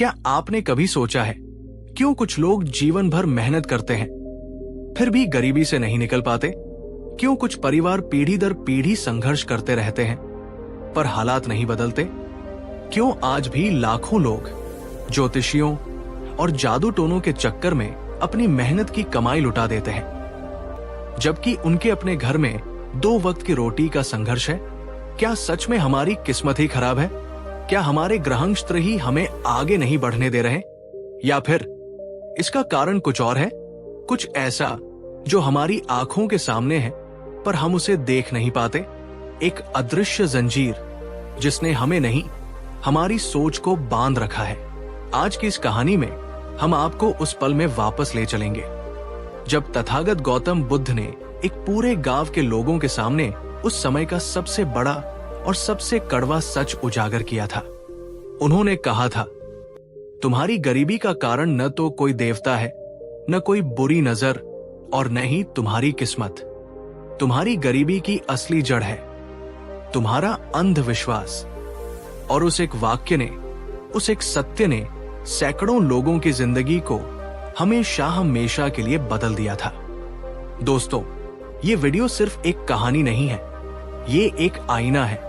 क्या आपने कभी सोचा है क्यों कुछ लोग जीवन भर मेहनत करते हैं फिर भी गरीबी से नहीं निकल पाते? क्यों कुछ परिवार पीढ़ी दर पीढ़ी संघर्ष करते रहते हैं पर हालात नहीं बदलते? क्यों आज भी लाखों लोग ज्योतिषियों और जादू टोनों के चक्कर में अपनी मेहनत की कमाई लुटा देते हैं, जबकि उनके अपने घर में 2 वक्त की रोटी का संघर्ष है? क्या सच में हमारी किस्मत ही खराब है? क्या हमारे ग्रहस्त्र ही हमें आगे नहीं बढ़ने दे रहे? या फिर इसका कारण कुछ और है, कुछ ऐसा जो हमारी आंखों के सामने है पर हम उसे देख नहीं पाते? एक अदृश्य जंजीर जिसने हमें नहीं, हमारी सोच को बांध रखा है। आज की इस कहानी में हम आपको उस पल में वापस ले चलेंगे जब तथागत गौतम बुद्ध ने एक पूरे गांव के लोगों के सामने उस समय का सबसे बड़ा और सबसे कड़वा सच उजागर किया था। उन्होंने कहा था, तुम्हारी गरीबी का कारण न तो कोई देवता है, न कोई बुरी नजर और न ही तुम्हारी किस्मत। तुम्हारी गरीबी की असली जड़ है तुम्हारा अंधविश्वास। और उस एक वाक्य ने, उस एक सत्य ने सैकड़ों लोगों की जिंदगी को हमेशा हमेशा के लिए बदल दिया था। दोस्तों, ये वीडियो सिर्फ एक कहानी नहीं है, ये एक आईना है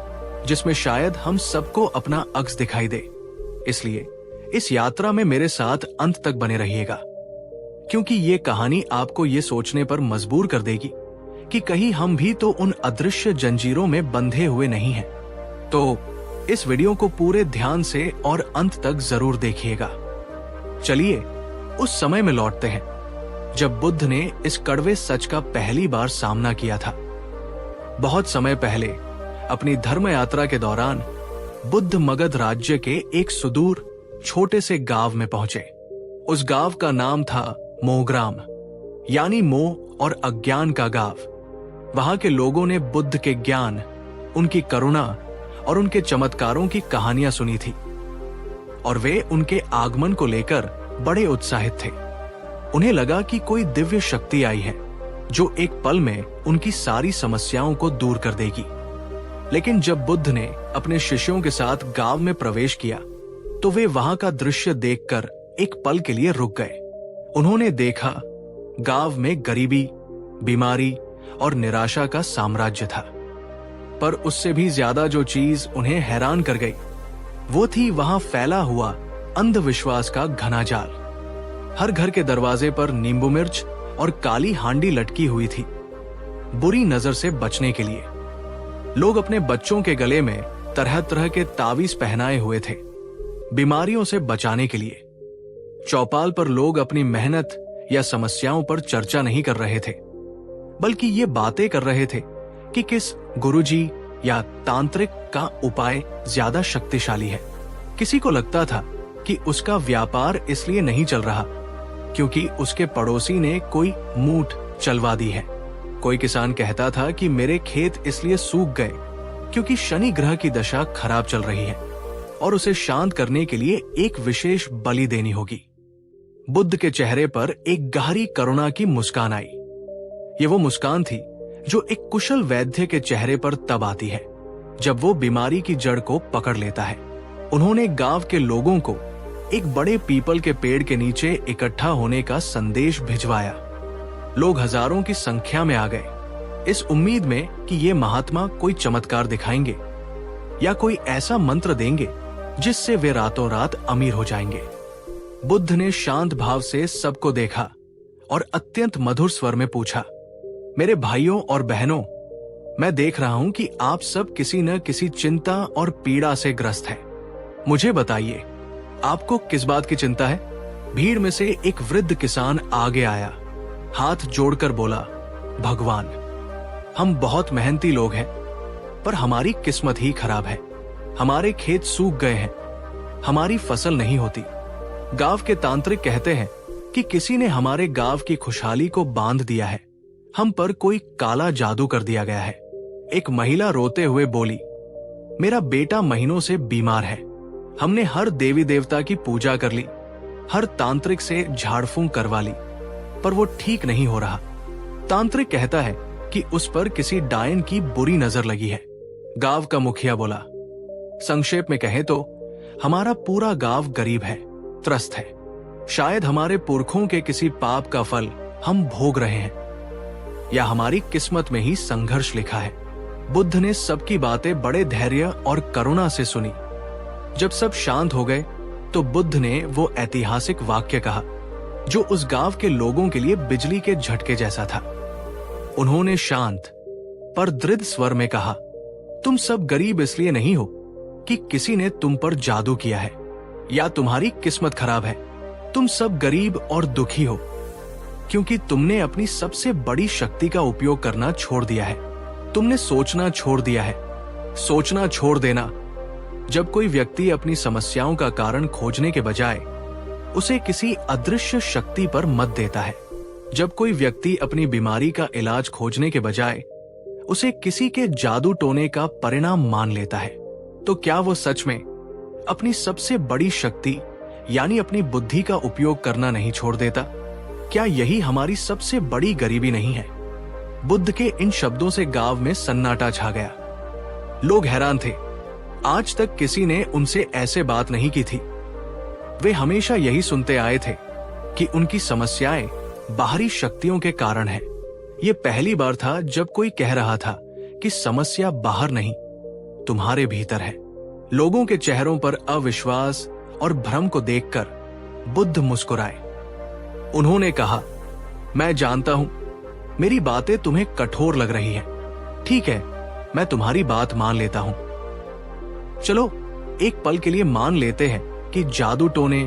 जिसमें शायद हम सबको अपना अक्स दिखाई दे। इसलिए इस यात्रा में मेरे साथ अंत तक बने रहिएगा, क्योंकि ये कहानी आपको ये सोचने पर मजबूर कर देगी कि कहीं हम भी तो उन अदृश्य जंजीरों में बंधे हुए नहीं हैं। तो इस वीडियो को पूरे ध्यान से और अंत तक जरूर देखिएगा। चलिए उस समय में लौटते हैं जब बुद्ध ने इस कड़वे सच का पहली बार सामना किया था। बहुत समय पहले अपनी धर्म यात्रा के दौरान बुद्ध मगध राज्य के एक सुदूर छोटे से गांव में पहुंचे। उस गांव का नाम था मोहग्राम, यानी मोह और अज्ञान का गांव। वहां के लोगों ने बुद्ध के ज्ञान, उनकी करुणा और उनके चमत्कारों की कहानियां सुनी थी और वे उनके आगमन को लेकर बड़े उत्साहित थे। उन्हें लगा कि कोई दिव्य शक्ति आई है जो एक पल में उनकी सारी समस्याओं को दूर कर देगी। लेकिन जब बुद्ध ने अपने शिष्यों के साथ गांव में प्रवेश किया तो वे वहां का दृश्य देखकर एक पल के लिए रुक गए। उन्होंने देखा गांव में गरीबी, बीमारी और निराशा का साम्राज्य था। पर उससे भी ज्यादा जो चीज उन्हें हैरान कर गई वो थी वहां फैला हुआ अंधविश्वास का घना जाल। हर घर के दरवाजे पर नींबू मिर्च और काली हांडी लटकी हुई थी, बुरी नजर से बचने के लिए। लोग अपने बच्चों के गले में तरह तरह के तावीज पहनाए हुए थे, बीमारियों से बचाने के लिए। चौपाल पर लोग अपनी मेहनत या समस्याओं पर चर्चा नहीं कर रहे थे, बल्कि ये बातें कर रहे थे कि किस गुरुजी या तांत्रिक का उपाय ज्यादा शक्तिशाली है। किसी को लगता था कि उसका व्यापार इसलिए नहीं चल रहा क्योंकि उसके पड़ोसी ने कोई मूठ चलवा दी है। कोई किसान कहता था कि मेरे खेत इसलिए सूख गए क्योंकि शनि ग्रह की दशा खराब चल रही है और उसे शांत करने के लिए एक विशेष बलि देनी होगी। बुद्ध के चेहरे पर एक गहरी करुणा की मुस्कान आई। ये वो मुस्कान थी जो एक कुशल वैद्य के चेहरे पर तब आती है जब वो बीमारी की जड़ को पकड़ लेता है। उन्होंने गांव के लोगों को एक बड़े पीपल के पेड़ के नीचे इकट्ठा होने का संदेश भिजवाया। लोग हजारों की संख्या में आ गए, इस उम्मीद में कि ये महात्मा कोई चमत्कार दिखाएंगे या कोई ऐसा मंत्र देंगे जिससे वे रातों रात अमीर हो जाएंगे। बुद्ध ने शांत भाव से सबको देखा और अत्यंत मधुर स्वर में पूछा, मेरे भाइयों और बहनों, मैं देख रहा हूं कि आप सब किसी न किसी चिंता और पीड़ा से ग्रस्त हैं। मुझे बताइए, आपको किस बात की चिंता है? भीड़ में से एक वृद्ध किसान आगे आया, हाथ जोड़कर बोला, भगवान, हम बहुत मेहनती लोग हैं पर हमारी किस्मत ही खराब है। हमारे खेत सूख गए हैं, हमारी फसल नहीं होती। गांव के तांत्रिक कहते हैं कि किसी ने हमारे गांव की खुशहाली को बांध दिया है, हम पर कोई काला जादू कर दिया गया है। एक महिला रोते हुए बोली, मेरा बेटा महीनों से बीमार है। हमने हर देवी देवता की पूजा कर ली, हर तांत्रिक से झाड़ फूंक करवा ली, पर वो ठीक नहीं हो रहा। तांत्रिक कहता है कि उस पर किसी डायन की बुरी नजर लगी है। गांव का मुखिया बोला, संक्षेप में कहे तो हमारा पूरा गांव गरीब है, त्रस्त है। शायद हमारे पुरखों के किसी पाप का फल हम भोग रहे हैं, या हमारी किस्मत में ही संघर्ष लिखा है। बुद्ध ने सबकी बातें बड़े धैर्य और करुणा से सुनी। जब सब शांत हो गए तो बुद्ध ने वो ऐतिहासिक वाक्य कहा जो उस गांव के लोगों के लिए बिजली के झटके जैसा था। उन्होंने शांत पर दृढ़ स्वर में कहा, तुम सब गरीब इसलिए नहीं हो कि किसी ने तुम पर जादू किया है या तुम्हारी किस्मत खराब है। तुम सब गरीब और दुखी हो क्योंकि तुमने अपनी सबसे बड़ी शक्ति का उपयोग करना छोड़ दिया है। तुमने सोचना छोड़ दिया है। सोचना छोड़ देना। जब कोई व्यक्ति अपनी समस्याओं का कारण खोजने के बजाय उसे किसी अदृश्य शक्ति पर मत देता है, जब कोई व्यक्ति अपनी बीमारी का इलाज खोजने के बजाय उसे किसी के जादू टोने का परिणाम मान लेता है, तो क्या वो सच में अपनी सबसे बड़ी शक्ति यानी अपनी बुद्धि का उपयोग करना नहीं छोड़ देता? क्या यही हमारी सबसे बड़ी गरीबी नहीं है? बुद्ध के इन शब्दों से गांव में सन्नाटा छा गया। लोग हैरान थे। आज तक किसी ने उनसे ऐसे बात नहीं की थी। वे हमेशा यही सुनते आए थे कि उनकी समस्याएं बाहरी शक्तियों के कारण है। ये पहली बार था जब कोई कह रहा था कि समस्या बाहर नहीं, तुम्हारे भीतर है। लोगों के चेहरों पर अविश्वास और भ्रम को देखकर बुद्ध मुस्कुराए। उन्होंने कहा, मैं जानता हूं मेरी बातें तुम्हें कठोर लग रही हैं। ठीक है, मैं तुम्हारी बात मान लेता हूं। चलो एक पल के लिए मान लेते हैं कि जादू टोने,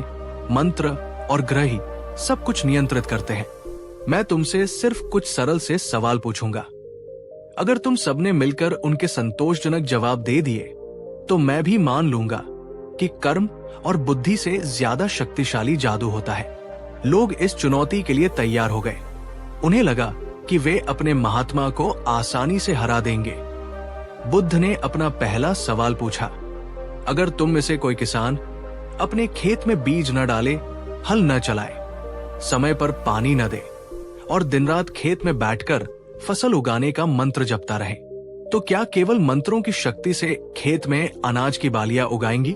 मंत्र और ग्रह ही सब कुछ नियंत्रित करते हैं। मैं तुमसे सिर्फ कुछ सरल से सवाल पूछूंगा। अगर तुम सबने मिलकर उनके संतोषजनक जवाब दे दिए तो मैं भी मान लूंगा कि कर्म और बुद्धि से ज्यादा शक्तिशाली जादू होता है। लोग इस चुनौती के लिए तैयार हो गए। उन्हें लगा कि वे अपने महात्मा को आसानी से हरा देंगे। बुद्ध ने अपना पहला सवाल पूछा, अगर तुम में से कोई किसान अपने खेत में बीज न डाले, हल न चलाए, समय पर पानी न दे और दिन रात खेत में बैठकर फसल उगाने का मंत्र जपता रहे, तो क्या केवल मंत्रों की शक्ति से खेत में अनाज की बालियां उगाएंगी?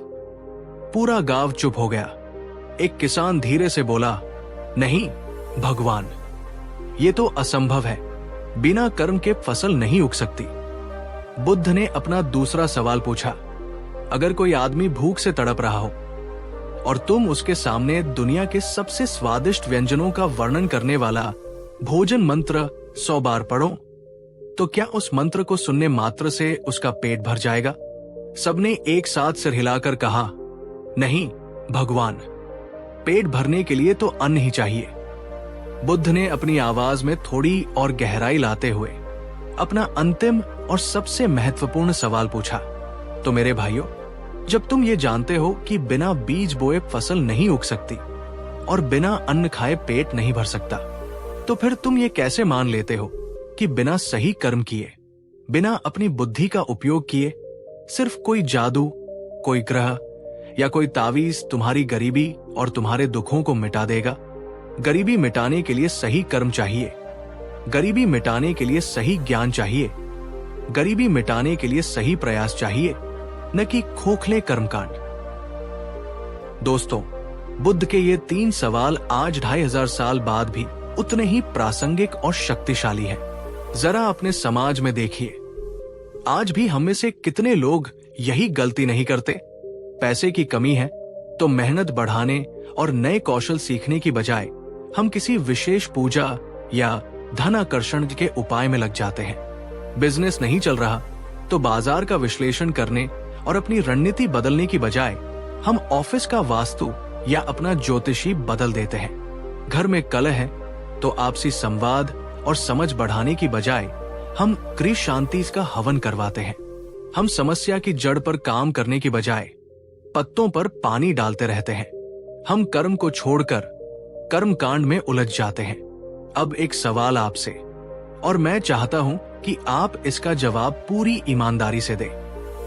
पूरा गांव चुप हो गया। एक किसान धीरे से बोला, नहीं भगवान, ये तो असंभव है। बिना कर्म के फसल नहीं उग सकती। बुद्ध ने अपना दूसरा सवाल पूछा, अगर कोई आदमी भूख से तड़प रहा हो और तुम उसके सामने दुनिया के सबसे स्वादिष्ट व्यंजनों का वर्णन करने वाला भोजन मंत्र 100 बार पढ़ो, तो क्या उस मंत्र को सुनने मात्र से उसका पेट भर जाएगा? सबने एक साथ सिर हिलाकर कहा, नहीं भगवान, पेट भरने के लिए तो अन्न ही चाहिए। बुद्ध ने अपनी आवाज में थोड़ी और गहराई लाते हुए अपना अंतिम और सबसे महत्वपूर्ण सवाल पूछा, तो मेरे भाइयों, जब तुम ये जानते हो कि बिना बीज बोए फसल नहीं उग सकती और बिना अन्न खाए पेट नहीं भर सकता, तो फिर तुम ये कैसे मान लेते हो कि बिना सही कर्म किए, बिना अपनी बुद्धि का उपयोग किए, सिर्फ कोई जादू, कोई ग्रह या कोई तावीज तुम्हारी गरीबी और तुम्हारे दुखों को मिटा देगा? गरीबी मिटाने के लिए सही कर्म चाहिए। गरीबी मिटाने के लिए सही ज्ञान चाहिए। गरीबी मिटाने के लिए सही प्रयास चाहिए, न कि खोखले कर्मकांड। दोस्तों, बुद्ध के ये 3 सवाल आज 2500 साल बाद भी उतने ही प्रासंगिक और शक्तिशाली हैं। जरा अपने समाज में देखिए, आज भी हम में से कितने लोग यही गलती नहीं करते? पैसे की कमी है तो मेहनत बढ़ाने और नए कौशल सीखने की बजाय हम किसी विशेष पूजा या धनाकर्षण के उपाय में लग जाते हैं। बिजनेस नहीं चल रहा तो बाजार का विश्लेषण करने और अपनी रणनीति बदलने की बजाय हम ऑफिस का वास्तु या अपना ज्योतिषी बदल देते हैं। घर में कलह है तो आपसी संवाद और समझ बढ़ाने की बजाय हम गृह शांति का हवन करवाते हैं। हम समस्या की जड़ पर काम करने की बजाय पत्तों पर पानी डालते रहते हैं। हम कर्म को छोड़कर कर्म कांड में उलझ जाते हैं। अब एक सवाल आपसे, और मैं चाहता हूं कि आप इसका जवाब पूरी ईमानदारी से दें।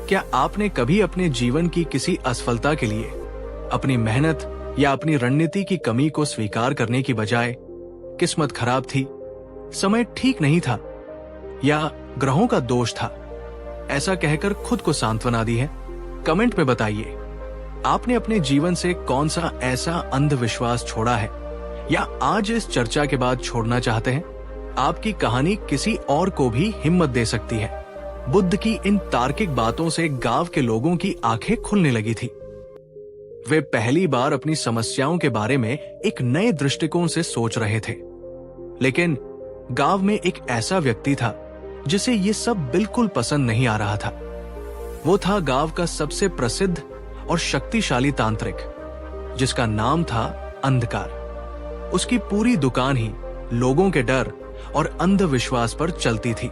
क्या आपने कभी अपने जीवन की किसी असफलता के लिए अपनी मेहनत या अपनी रणनीति की कमी को स्वीकार करने की बजाय किस्मत खराब थी, समय ठीक नहीं था या ग्रहों का दोष था, ऐसा कहकर खुद को सांत्वना दी है? कमेंट में बताइए। आपने अपने जीवन से कौन सा ऐसा अंधविश्वास छोड़ा है या आज इस चर्चा के बाद छोड़ना चाहते हैं? आपकी कहानी किसी और को भी हिम्मत दे सकती है। बुद्ध की इन तार्किक बातों से गांव के लोगों की आंखें खुलने लगी थी। वे पहली बार अपनी समस्याओं के बारे में एक नए दृष्टिकोण से सोच रहे थे। लेकिन गांव में एक ऐसा व्यक्ति था जिसे ये सब बिल्कुल पसंद नहीं आ रहा था। वो था गांव का सबसे प्रसिद्ध और शक्तिशाली तांत्रिक, जिसका नाम था अंधकार। उसकी पूरी दुकान ही लोगों के डर और अंधविश्वास पर चलती थी।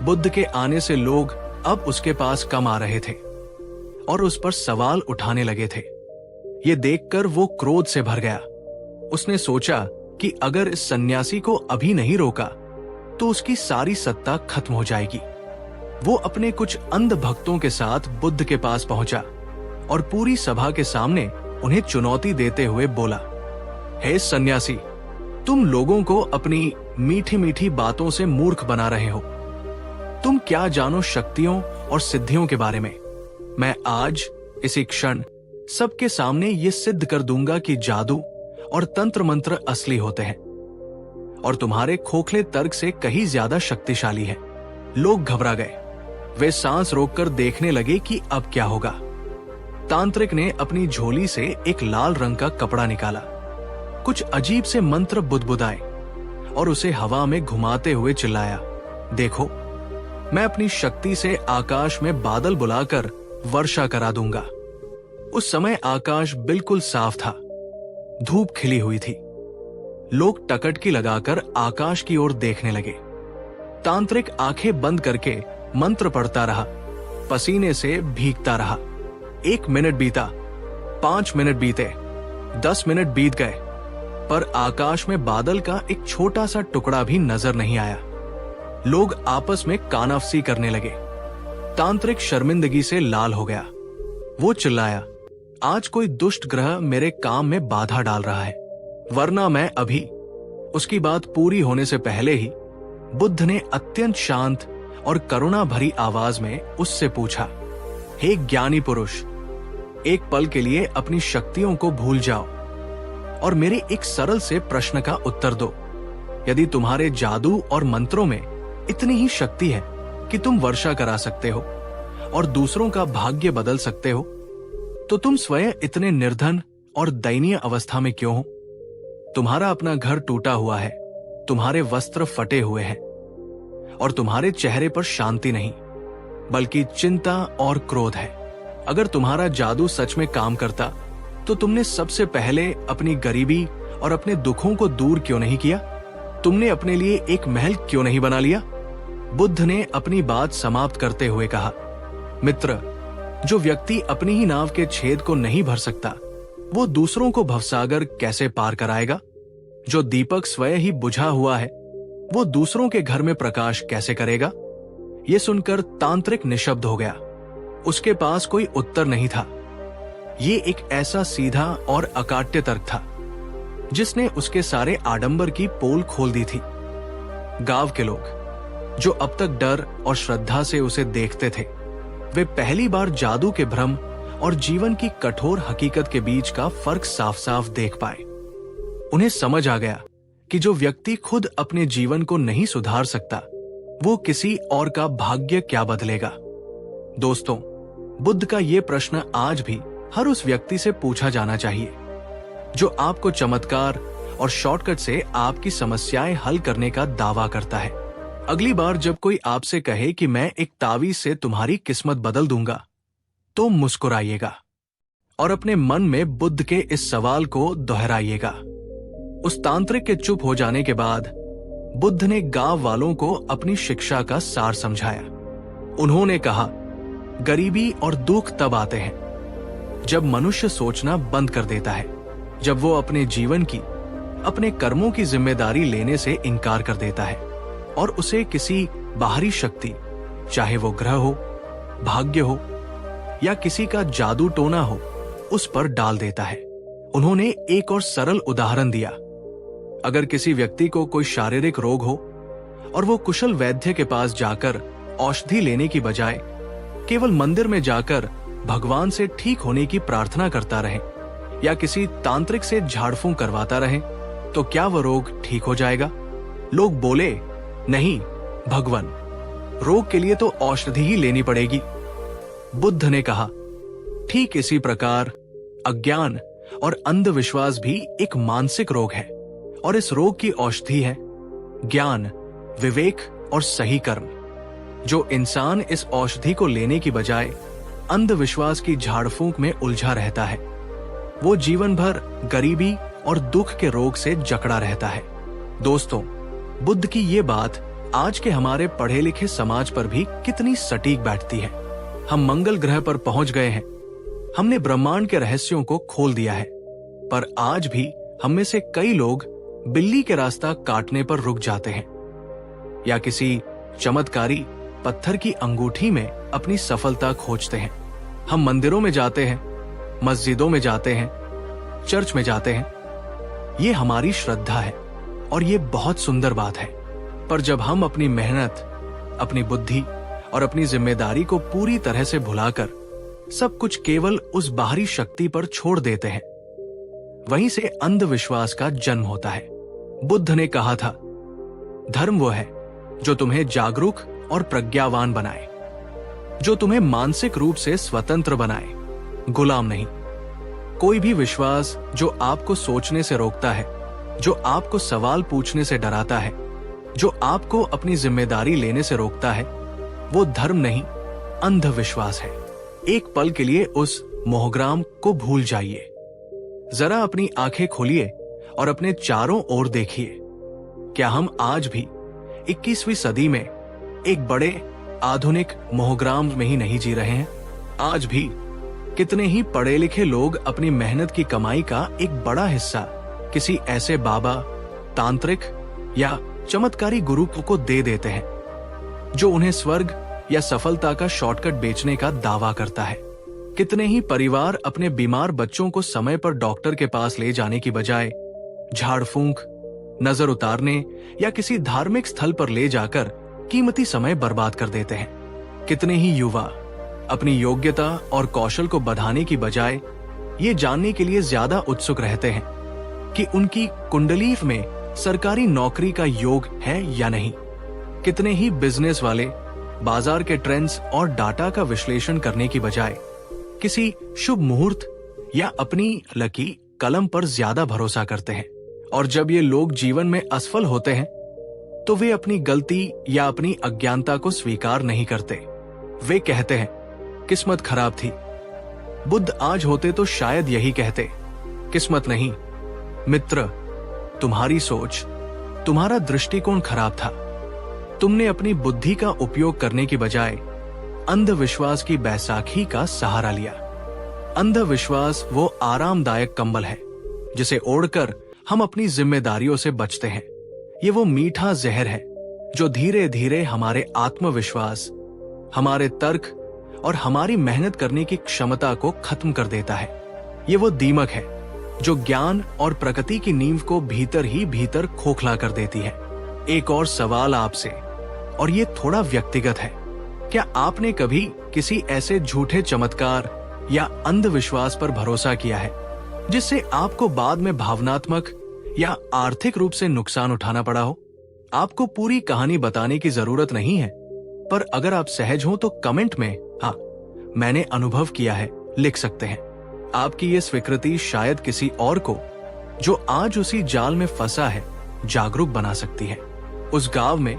बुद्ध के आने से लोग अब उसके पास कम आ रहे थे और उस पर सवाल उठाने लगे थे। ये देखकर वो क्रोध से भर गया। उसने सोचा कि अगर इस सन्यासी को अभी नहीं रोका तो उसकी सारी सत्ता खत्म हो जाएगी। वो अपने कुछ अंध भक्तों के साथ बुद्ध के पास पहुंचा और पूरी सभा के सामने उन्हें चुनौती देते हुए बोला, हे सन्यासी, तुम लोगों को अपनी मीठी मीठी बातों से मूर्ख बना रहे हो। तुम क्या जानो शक्तियों और सिद्धियों के बारे में। मैं आज इसी क्षण सबके सामने ये सिद्ध कर दूंगा कि जादू और तंत्र मंत्र असली होते हैं और तुम्हारे खोखले तर्क से कहीं ज्यादा शक्तिशाली है। लोग घबरा गए। वे सांस रोककर देखने लगे कि अब क्या होगा। तांत्रिक ने अपनी झोली से एक लाल रंग का कपड़ा निकाला, कुछ अजीब से मंत्र बुदबुदाए और उसे हवा में घुमाते हुए चिल्लाया, देखो, मैं अपनी शक्ति से आकाश में बादल बुलाकर वर्षा करा दूंगा। उस समय आकाश बिल्कुल साफ था। धूप खिली हुई थी। लोग टकटकी लगाकर आकाश की ओर देखने लगे। तांत्रिक आंखें बंद करके मंत्र पढ़ता रहा, पसीने से भीगता रहा। 1 मिनट बीता, 5 मिनट बीते, 10 मिनट बीत गए, पर आकाश में बादल का एक छोटा सा टुकड़ा भी नजर नहीं आया। लोग आपस में कानाफसी करने लगे। तांत्रिक शर्मिंदगी से लाल हो गया। वो चिल्लाया, आज कोई दुष्ट ग्रह मेरे काम में बाधा डाल रहा है, वरना मैं अभी। उसकी बात पूरी होने से पहले ही बुद्ध ने अत्यंत शांत और करुणा भरी आवाज में उससे पूछा, हे ज्ञानी पुरुष, एक पल के लिए अपनी शक्तियों को भूल जाओ और मेरे एक सरल से प्रश्न का उत्तर दो। यदि तुम्हारे जादू और मंत्रों में इतनी ही शक्ति है कि तुम वर्षा करा सकते हो और दूसरों का भाग्य बदल सकते हो, तो तुम स्वयं इतने निर्धन और दयनीय अवस्था में क्यों हो? तुम्हारा अपना घर टूटा हुआ है, तुम्हारे वस्त्र फटे हुए हैं और तुम्हारे चेहरे पर शांति नहीं बल्कि चिंता और क्रोध है। अगर तुम्हारा जादू सच में काम करता तो तुमने सबसे पहले अपनी गरीबी और अपने दुखों को दूर क्यों नहीं किया? तुमने अपने लिए एक महल क्यों नहीं बना लिया? बुद्ध ने अपनी बात समाप्त करते हुए कहा, मित्र, जो व्यक्ति अपनी ही नाव के छेद को नहीं भर सकता, वो दूसरों को भवसागर कैसे पार कराएगा? जो दीपक स्वयं ही बुझा हुआ है, वो दूसरों के घर में प्रकाश कैसे करेगा? ये सुनकर तांत्रिक निशब्द हो गया। उसके पास कोई उत्तर नहीं था। ये एक ऐसा सीधा और अकाट्य तर्क था जिसने उसके सारे आडंबर की पोल खोल दी थी। गांव के लोग, जो अब तक डर और श्रद्धा से उसे देखते थे, वे पहली बार जादू के भ्रम और जीवन की कठोर हकीकत के बीच का फर्क साफ साफ देख पाए। उन्हें समझ आ गया कि जो व्यक्ति खुद अपने जीवन को नहीं सुधार सकता, वो किसी और का भाग्य क्या बदलेगा। दोस्तों, बुद्ध का ये प्रश्न आज भी हर उस व्यक्ति से पूछा जाना चाहिए जो आपको चमत्कार और शॉर्टकट से आपकी समस्याएं हल करने का दावा करता है। अगली बार जब कोई आपसे कहे कि मैं एक तावीज से तुम्हारी किस्मत बदल दूंगा, तो मुस्कुराइएगा और अपने मन में बुद्ध के इस सवाल को दोहराइएगा। उस तांत्रिक के चुप हो जाने के बाद बुद्ध ने गांव वालों को अपनी शिक्षा का सार समझाया। उन्होंने कहा, गरीबी और दुख तब आते हैं जब मनुष्य सोचना बंद कर देता है, जब वो अपने जीवन की, अपने कर्मों की जिम्मेदारी लेने से इनकार कर देता है और उसे किसी बाहरी शक्ति, चाहे वो ग्रह हो, भाग्य हो या किसी का जादू टोना हो, उस पर डाल देता है। उन्होंने एक और सरल उदाहरण दिया। अगर किसी व्यक्ति को कोई शारीरिक रोग हो और वो कुशल वैद्य के पास जाकर औषधि लेने की बजाय केवल मंदिर में जाकर भगवान से ठीक होने की प्रार्थना करता रहे या किसी तांत्रिक से झाड़फूंक करवाता रहे तो क्या वह रोग ठीक हो जाएगा? लोग बोले, नहीं भगवान, रोग के लिए तो औषधि ही लेनी पड़ेगी। बुद्ध ने कहा, ठीक इसी प्रकार अज्ञान और अंधविश्वास भी एक मानसिक रोग है और इस रोग की औषधि है ज्ञान, विवेक और सही कर्म। जो इंसान इस औषधि को लेने की बजाय अंधविश्वास की झाड़फूंक में उलझा रहता है, वो जीवन भर गरीबी और दुख के रोग से जकड़ा रहता है। दोस्तों, बुद्ध की ये बात आज के हमारे पढ़े लिखे समाज पर भी कितनी सटीक बैठती है। हम मंगल ग्रह पर पहुंच गए हैं, हमने ब्रह्मांड के रहस्यों को खोल दिया है, पर आज भी हम में से कई लोग बिल्ली के रास्ता काटने पर रुक जाते हैं या किसी चमत्कारी पत्थर की अंगूठी में अपनी सफलता खोजते हैं। हम मंदिरों में जाते हैं, मस्जिदों में जाते हैं, चर्च में जाते हैं। ये हमारी श्रद्धा है और ये बहुत सुंदर बात है, पर जब हम अपनी मेहनत, अपनी बुद्धि और अपनी जिम्मेदारी को पूरी तरह से भुलाकर सब कुछ केवल उस बाहरी शक्ति पर छोड़ देते हैं, वहीं से अंधविश्वास का जन्म होता है। बुद्ध ने कहा था, धर्म वो है जो तुम्हें जागरूक और प्रज्ञावान बनाए, जो तुम्हें मानसिक रूप से स्वतंत्र बनाए, गुलाम नहीं। कोई भी विश्वास जो आपको सोचने से रोकता है, जो आपको सवाल पूछने से डराता है, जो आपको अपनी जिम्मेदारी लेने से रोकता है, वो धर्म नहीं, अंधविश्वास है। एक पल के लिए उस मोहग्राम को भूल जाइए। जरा अपनी आंखें खोलिए और अपने चारों ओर देखिए। क्या हम आज भी 21वीं सदी में एक बड़े आधुनिक मोहग्राम में ही नहीं जी रहे हैं? आज भी कितने ही पढ़े लिखे लोग अपनी मेहनत की कमाई का एक बड़ा हिस्सा किसी ऐसे बाबा, तांत्रिक या चमत्कारी गुरु को दे देते हैं जो उन्हें स्वर्ग या सफलता का शॉर्टकट बेचने का दावा करता है। कितने ही परिवार अपने बीमार बच्चों को समय पर डॉक्टर के पास ले जाने की बजाय झाड़ फूंक, नजर उतारने या किसी धार्मिक स्थल पर ले जाकर कीमती समय बर्बाद कर देते हैं। कितने ही युवा अपनी योग्यता और कौशल को बढ़ाने की बजाय ये जानने के लिए ज्यादा उत्सुक रहते हैं कि उनकी कुंडली में सरकारी नौकरी का योग है या नहीं। कितने ही बिजनेस वाले बाजार के ट्रेंड्स और डाटा का विश्लेषण करने की बजाय किसी शुभ मुहूर्त या अपनी लकी कलम पर ज्यादा भरोसा करते हैं। और जब ये लोग जीवन में असफल होते हैं तो वे अपनी गलती या अपनी अज्ञानता को स्वीकार नहीं करते। वे कहते हैं, किस्मत खराब थी। बुद्ध आज होते तो शायद यही कहते, किस्मत नहीं मित्र, तुम्हारी सोच, तुम्हारा दृष्टिकोण खराब था। तुमने अपनी बुद्धि का उपयोग करने की बजाय अंधविश्वास की बैसाखी का सहारा लिया। अंधविश्वास वो आरामदायक कंबल है जिसे ओढ़कर हम अपनी जिम्मेदारियों से बचते हैं। ये वो मीठा जहर है जो धीरे धीरे हमारे आत्मविश्वास, हमारे तर्क और हमारी मेहनत करने की क्षमता को खत्म कर देता है। ये वो दीमक है जो ज्ञान और प्रकृति की नींव को भीतर ही भीतर खोखला कर देती है। एक और सवाल आपसे, और ये थोड़ा व्यक्तिगत है। क्या आपने कभी किसी ऐसे झूठे चमत्कार या अंधविश्वास पर भरोसा किया है जिससे आपको बाद में भावनात्मक या आर्थिक रूप से नुकसान उठाना पड़ा हो? आपको पूरी कहानी बताने की जरूरत नहीं है, पर अगर आप सहज हो तो कमेंट में हाँ मैंने अनुभव किया है लिख सकते हैं। आपकी ये स्वीकृति शायद किसी और को जो आज उसी जाल में फंसा है जागरूक बना सकती है। उस गांव में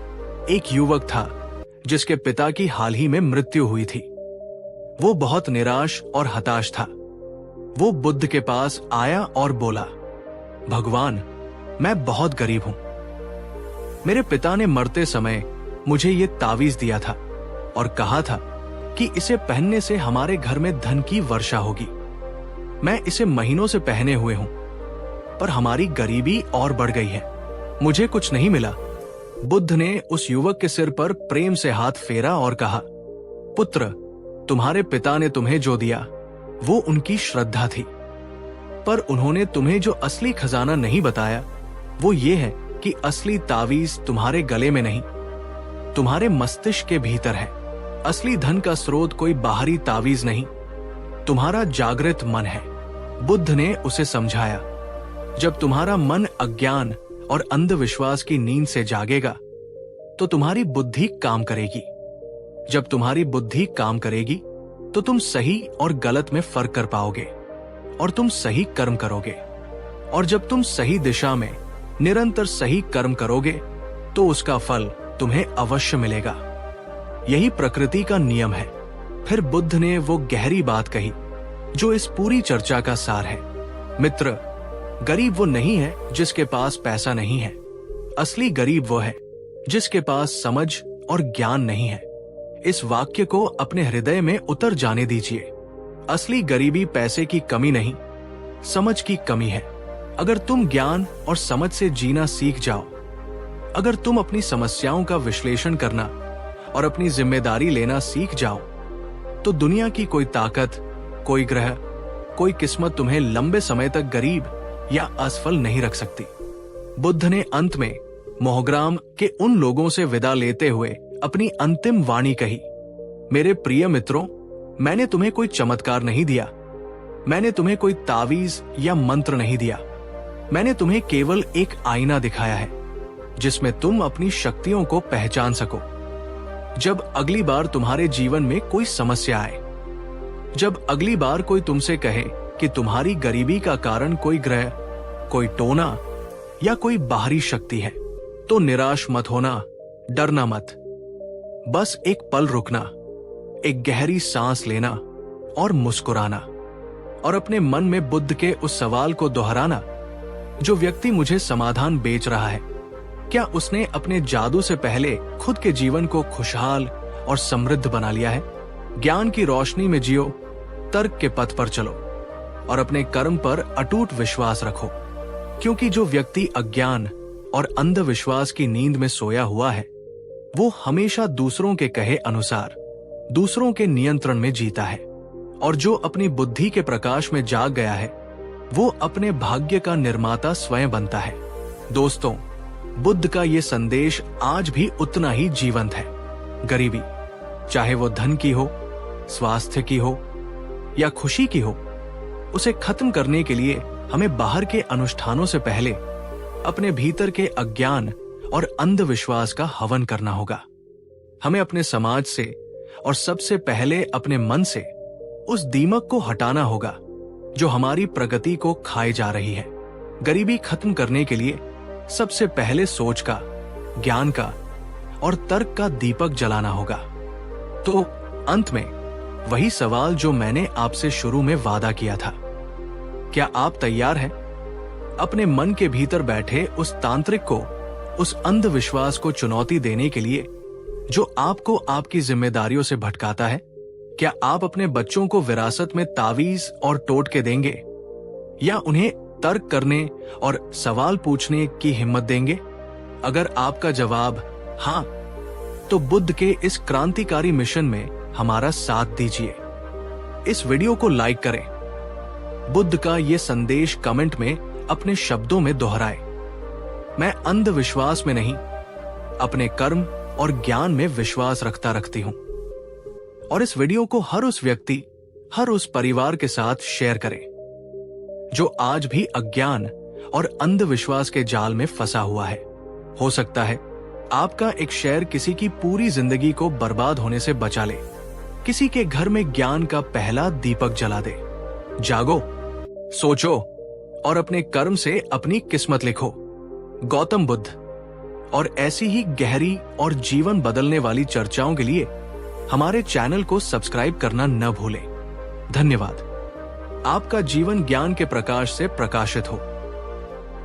एक युवक था जिसके पिता की हाल ही में मृत्यु हुई थी। वो बहुत निराश और हताश था। वो बुद्ध के पास आया और बोला, भगवान, मैं बहुत गरीब हूं। मेरे पिता ने मरते समय मुझे ये तावीज दिया था और कहा था कि इसे पहनने से हमारे घर में धन की वर्षा होगी। मैं इसे महीनों से पहने हुए हूं, पर हमारी गरीबी और बढ़ गई है। मुझे कुछ नहीं मिला। बुद्ध ने उस युवक के सिर पर प्रेम से हाथ फेरा और कहा, पुत्र, तुम्हारे पिता ने तुम्हें जो दिया वो उनकी श्रद्धा थी, पर उन्होंने तुम्हें जो असली खजाना नहीं बताया वो ये है कि असली तावीज तुम्हारे गले में नहीं, तुम्हारे मस्तिष्क के भीतर है। असली धन का स्रोत कोई बाहरी तावीज नहीं, तुम्हारा जागृत मन है। बुद्ध ने उसे समझाया, जब तुम्हारा मन अज्ञान और अंधविश्वास की नींद से जागेगा तो तुम्हारी बुद्धि काम करेगी। जब तुम्हारी बुद्धि काम करेगी तो तुम सही और गलत में फर्क कर पाओगे और तुम सही कर्म करोगे। और जब तुम सही दिशा में निरंतर सही कर्म करोगे तो उसका फल तुम्हें अवश्य मिलेगा। यही प्रकृति का नियम है। फिर बुद्ध ने वो गहरी बात कही जो इस पूरी चर्चा का सार है। मित्र, गरीब वो नहीं है जिसके पास पैसा नहीं है। असली गरीब वो है जिसके पास समझ और ज्ञान नहीं है। इस वाक्य को अपने हृदय में उतर जाने दीजिए। असली गरीबी पैसे की कमी नहीं, समझ की कमी है। अगर तुम ज्ञान और समझ से जीना सीख जाओ, अगर तुम अपनी समस्याओं का विश्लेषण करना और अपनी जिम्मेदारी लेना सीख जाओ, तो दुनिया की कोई ताकत, कोई ग्रह, कोई किस्मत तुम्हें लंबे समय तक गरीब या असफल नहीं रख सकती। बुद्ध ने अंत में मोहग्राम के उन लोगों से विदा लेते हुए अपनी अंतिम वाणी कही, मेरे प्रिय मित्रों, मैंने तुम्हें कोई चमत्कार नहीं दिया, मैंने तुम्हें कोई तावीज या मंत्र नहीं दिया। मैंने तुम्हें केवल एक आईना दिखाया है जिसमें तुम अपनी शक्तियों को पहचान सको। जब अगली बार तुम्हारे जीवन में कोई समस्या आए, जब अगली बार कोई तुमसे कहे कि तुम्हारी गरीबी का कारण कोई ग्रह, कोई टोना या कोई बाहरी शक्ति है, तो निराश मत होना, डरना मत। बस एक पल रुकना, एक गहरी सांस लेना और मुस्कुराना और अपने मन में बुद्ध के उस सवाल को दोहराना, जो व्यक्ति मुझे समाधान बेच रहा है, क्या उसने अपने जादू से पहले खुद के जीवन को खुशहाल और समृद्ध बना लिया है? ज्ञान की रोशनी में जियो, तर्क के पथ पर चलो और अपने कर्म पर अटूट विश्वास रखो, क्योंकि जो व्यक्ति अज्ञान और अंधविश्वास की नींद में सोया हुआ है, वो हमेशा दूसरों के कहे अनुसार, दूसरों के नियंत्रण में जीता है। और जो अपनी बुद्धि के प्रकाश में जाग गया है, वो अपने भाग्य का निर्माता स्वयं बनता है। दोस्तों, बुद्ध का ये संदेश आज भी उतना ही जीवंत है। गरीबी, चाहे वो धन की हो, स्वास्थ्य की हो या खुशी की हो, उसे खत्म करने के लिए हमें बाहर के अनुष्ठानों से पहले अपने भीतर के अज्ञान और अंधविश्वास का हवन करना होगा। हमें अपने समाज से और सबसे पहले अपने मन से उस दीमक को हटाना होगा जो हमारी प्रगति को खाए जा रही है। गरीबी खत्म करने के लिए सबसे पहले सोच का, ज्ञान का और तर्क का दीपक जलाना होगा। तो अंत में वही सवाल जो मैंने आपसे शुरू में वादा किया था, क्या आप तैयार हैं अपने मन के भीतर बैठे उस तांत्रिक को, उस अंधविश्वास को चुनौती देने के लिए जो आपको आपकी जिम्मेदारियों से भटकाता है? क्या आप अपने बच्चों को विरासत में तावीज और टोटके देंगे या उन्हें तर्क करने और सवाल पूछने की हिम्मत देंगे? अगर आपका जवाब हाँ, तो बुद्ध के इस क्रांतिकारी मिशन में हमारा साथ दीजिए। इस वीडियो को लाइक करें, बुद्ध का ये संदेश कमेंट में अपने शब्दों में दोहराए। मैं अंधविश्वास में नहीं, अपने कर्म और ज्ञान में विश्वास रखती हूं। और इस वीडियो को हर उस व्यक्ति, हर उस परिवार के साथ शेयर करें जो आज भी अज्ञान और अंधविश्वास के जाल में फंसा हुआ है। हो सकता है आपका एक शेयर किसी की पूरी जिंदगी को बर्बाद होने से बचा ले, किसी के घर में ज्ञान का पहला दीपक जला दे। जागो, सोचो और अपने कर्म से अपनी किस्मत लिखो। गौतम बुद्ध। और ऐसी ही गहरी और जीवन बदलने वाली चर्चाओं के लिए हमारे चैनल को सब्सक्राइब करना न भूलें। धन्यवाद। आपका जीवन ज्ञान के प्रकाश से प्रकाशित हो।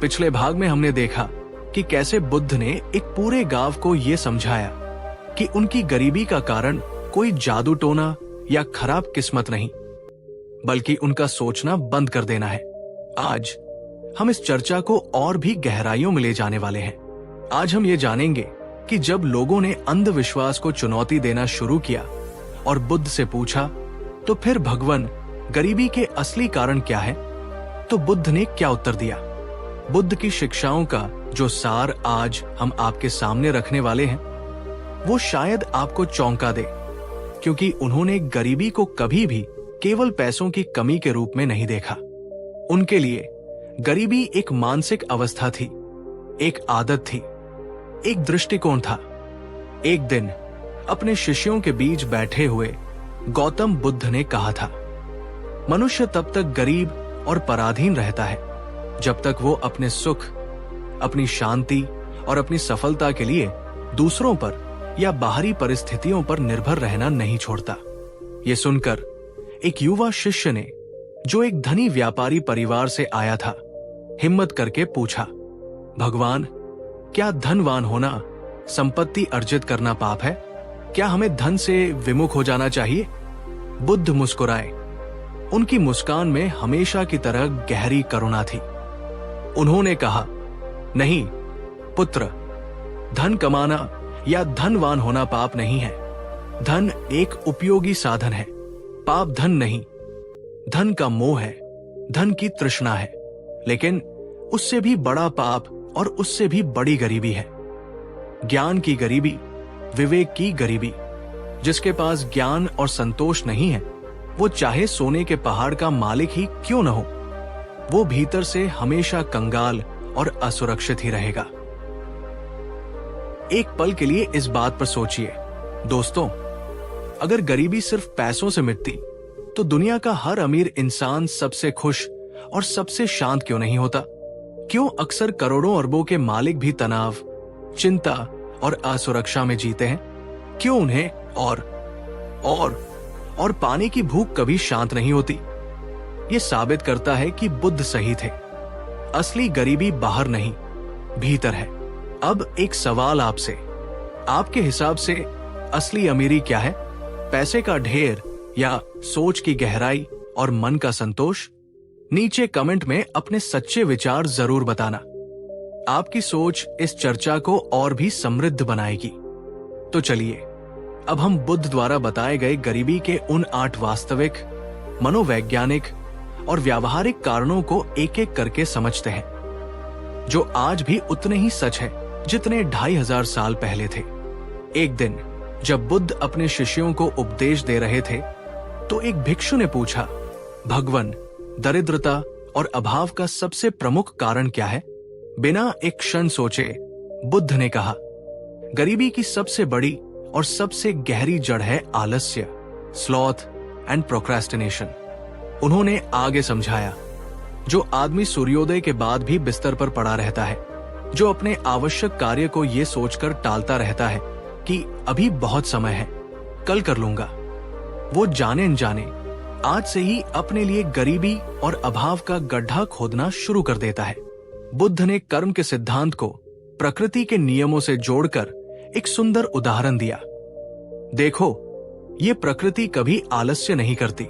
पिछले भाग में हमने देखा कि कैसे बुद्ध ने एक पूरे गांव को यह समझाया कि उनकी गरीबी का कारण कोई जादू टोना या खराब किस्मत नहीं, बल्कि उनका सोचना बंद कर देना है। आज हम इस चर्चा को और भी गहराइयों में ले जाने वाले हैं। आज हम ये जानेंगे कि जब लोगों ने अंधविश्वास को चुनौती देना शुरू किया और बुद्ध से पूछा, तो फिर भगवान, गरीबी के असली कारण क्या है? तो बुद्ध ने क्या उत्तर दिया? बुद्ध की शिक्षाओं का जो सार आज हम आपके सामने रखने वाले हैं, वो शायद आपको चौंका दे, क्योंकि उन्होंने गरीबी को कभी भी केवल पैसों की कमी के रूप में नहीं देखा। उनके लिए गरीबी एक मानसिक अवस्था थी, एक आदत थी, एक दृष्टिकोण था। एक दिन अपने शिष्यों के बीच बैठे हुए गौतम बुद्ध ने कहा था, मनुष्य तब तक गरीब और पराधीन रहता है जब तक वो अपने सुख, अपनी शांति और अपनी सफलता के लिए दूसरों पर या बाहरी परिस्थितियों पर निर्भर रहना नहीं छोड़ता। ये सुनकर एक युवा शिष्य ने, जो एक धनी व्यापारी परिवार से आया था, हिम्मत करके पूछा, भगवान, क्या धनवान होना, संपत्ति अर्जित करना पाप है? क्या हमें धन से विमुख हो जाना चाहिए? बुद्ध मुस्कुराए। उनकी मुस्कान में हमेशा की तरह गहरी करुणा थी। उन्होंने कहा, नहीं पुत्र, धन कमाना या धनवान होना पाप नहीं है। धन एक उपयोगी साधन है, पाप धन नहीं। धन का मोह है, धन की तृष्णा है, लेकिन उससे भी बड़ा पाप और उससे भी बड़ी गरीबी है। ज्ञान की गरीबी, विवेक की गरीबी। जिसके पास ज्ञान और संतोष नहीं है, वो चाहे सोने के पहाड़ का मालिक ही क्यों न हो, वो भीतर से हमेशा कंगाल और असुरक्षित ही रहेगा। एक पल के लिए इस बात पर सोचिए दोस्तों, अगर गरीबी सिर्फ पैसों से मिटती तो दुनिया का हर अमीर इंसान सबसे खुश और सबसे शांत क्यों नहीं होता? क्यों अक्सर करोड़ों अरबों के मालिक भी तनाव, चिंता और असुरक्षा में जीते हैं? क्यों उन्हें और पाने की भूख कभी शांत नहीं होती? ये साबित करता है कि बुद्ध सही थे। असली गरीबी बाहर नहीं, भीतर है। अब एक सवाल आपसे, आपके हिसाब से असली अमीरी क्या है? पैसे का ढेर या सोच की गहराई और मन का संतोष? नीचे कमेंट में अपने सच्चे विचार जरूर बताना। आपकी सोच इस चर्चा को और भी समृद्ध बनाएगी। तो चलिए अब हम बुद्ध द्वारा बताए गए गरीबी के उन 8 वास्तविक, मनोवैज्ञानिक और व्यावहारिक कारणों को एक एक करके समझते हैं, जो आज भी उतने ही सच है जितने 2500 साल पहले थे। एक दिन जब बुद्ध अपने शिष्यों को उपदेश दे रहे थे, तो एक भिक्षु ने पूछा, भगवन, दरिद्रता और अभाव का सबसे प्रमुख कारण क्या है? बिना एक क्षण सोचे बुद्ध ने कहा, गरीबी की सबसे बड़ी और सबसे गहरी जड़ है आलस्य, स्लॉथ एंड प्रोक्रेस्टिनेशन। उन्होंने आगे समझाया, जो आदमी सूर्योदय के बाद भी बिस्तर पर पड़ा रहता है, जो अपने आवश्यक कार्य को ये सोचकर टालता रहता है कि अभी बहुत समय है, कल कर लूंगा, वो जाने अनजाने आज से ही अपने लिए गरीबी और अभाव का गड्ढा खोदना शुरू कर देता है। बुद्ध ने कर्म के सिद्धांत को प्रकृति के नियमों से जोड़कर एक सुंदर उदाहरण दिया। देखो, ये प्रकृति कभी आलस्य नहीं करती।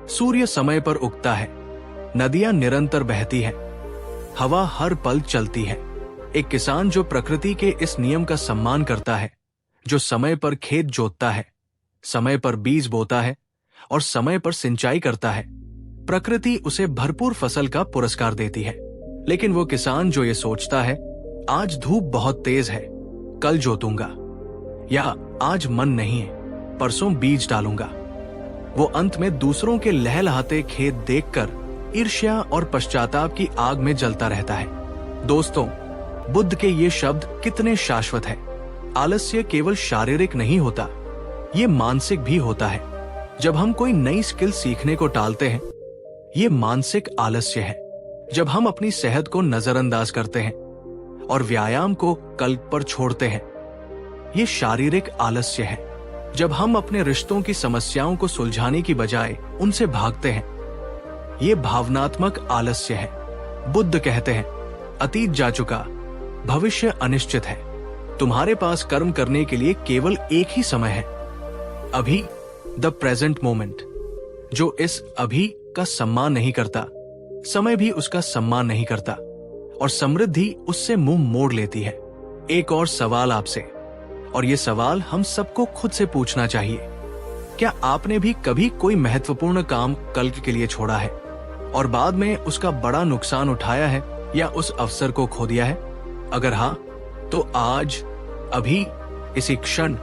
सूर्य समय पर उगता है, नदियां निरंतर बहती हैं, हवा हर पल चलती है। एक किसान जो प्रकृति के इस नियम का सम्मान करता है, जो समय पर खेत जोतता है, समय पर बीज बोता है और समय पर सिंचाई करता है, प्रकृति उसे भरपूर फसल का पुरस्कार देती है। लेकिन वो किसान जो ये सोचता है, आज धूप बहुत तेज है, कल जोतूंगा, या आज मन नहीं है, परसों बीज डालूंगा, वो अंत में दूसरों के लहलहाते खेत देखकर ईर्ष्या और पश्चाताप की आग में जलता रहता है। दोस्तों, बुद्ध के ये शब्द कितने शाश्वत है। आलस्य केवल शारीरिक नहीं होता, ये मानसिक भी होता है। जब हम कोई नई स्किल सीखने को टालते हैं, ये मानसिक आलस्य है। जब हम अपनी सेहत को नजरअंदाज करते हैं और व्यायाम को कल पर छोड़ते हैं, ये शारीरिक आलस्य है। जब हम अपने रिश्तों की समस्याओं को सुलझाने की बजाय उनसे भागते हैं, ये भावनात्मक आलस्य है। बुद्ध कहते हैं, अतीत जा चुका, भविष्य अनिश्चित है। तुम्हारे पास कर्म करने के लिए केवल एक ही समय है, अभी, द प्रेजेंट मोमेंट। जो इस अभी का सम्मान नहीं करता, समय भी उसका सम्मान नहीं करता और समृद्धि उससे मुंह मोड़ लेती है। एक और सवाल आपसे, और ये सवाल हम सबको खुद से पूछना चाहिए। क्या आपने भी कभी कोई महत्वपूर्ण काम कल के लिए छोड़ा है और बाद में उसका बड़ा नुकसान उठाया है या उस अवसर को खो दिया है? अगर हाँ, तो आज, अभी, इसी क्षण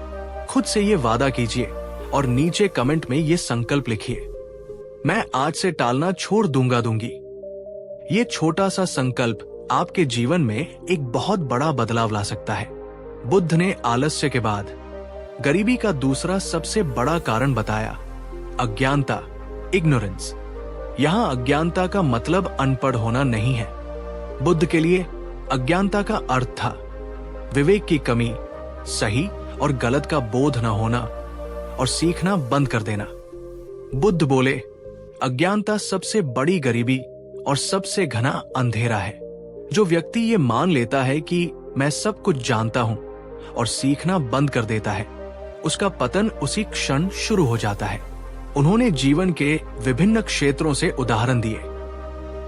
खुद से ये वादा कीजिए और नीचे कमेंट में ये संकल्प लिखिए, मैं आज से टालना छोड़ दूंगी। ये छोटा सा संकल्प आपके जीवन में एक बहुत बड़ा बदलाव ला सकता है। बुद्ध ने आलस्य के बाद गरीबी का दूसरा सबसे बड़ा कारण बताया, अज्ञानता, इग्नोरेंस। यहां अज्ञानता का मतलब अनपढ़ होना नहीं है। बुद्ध के लिए अज्ञानता का अर्थ था विवेक की कमी, सही और गलत का बोध न होना और सीखना बंद कर देना। बुद्ध बोले, अज्ञानता सबसे बड़ी गरीबी और सबसे घना अंधेरा है। जो व्यक्ति ये मान लेता है कि मैं सब कुछ जानता हूं और सीखना बंद कर देता है, उसका पतन उसी क्षण शुरू हो जाता है। उन्होंने जीवन के विभिन्न क्षेत्रों से उदाहरण दिए।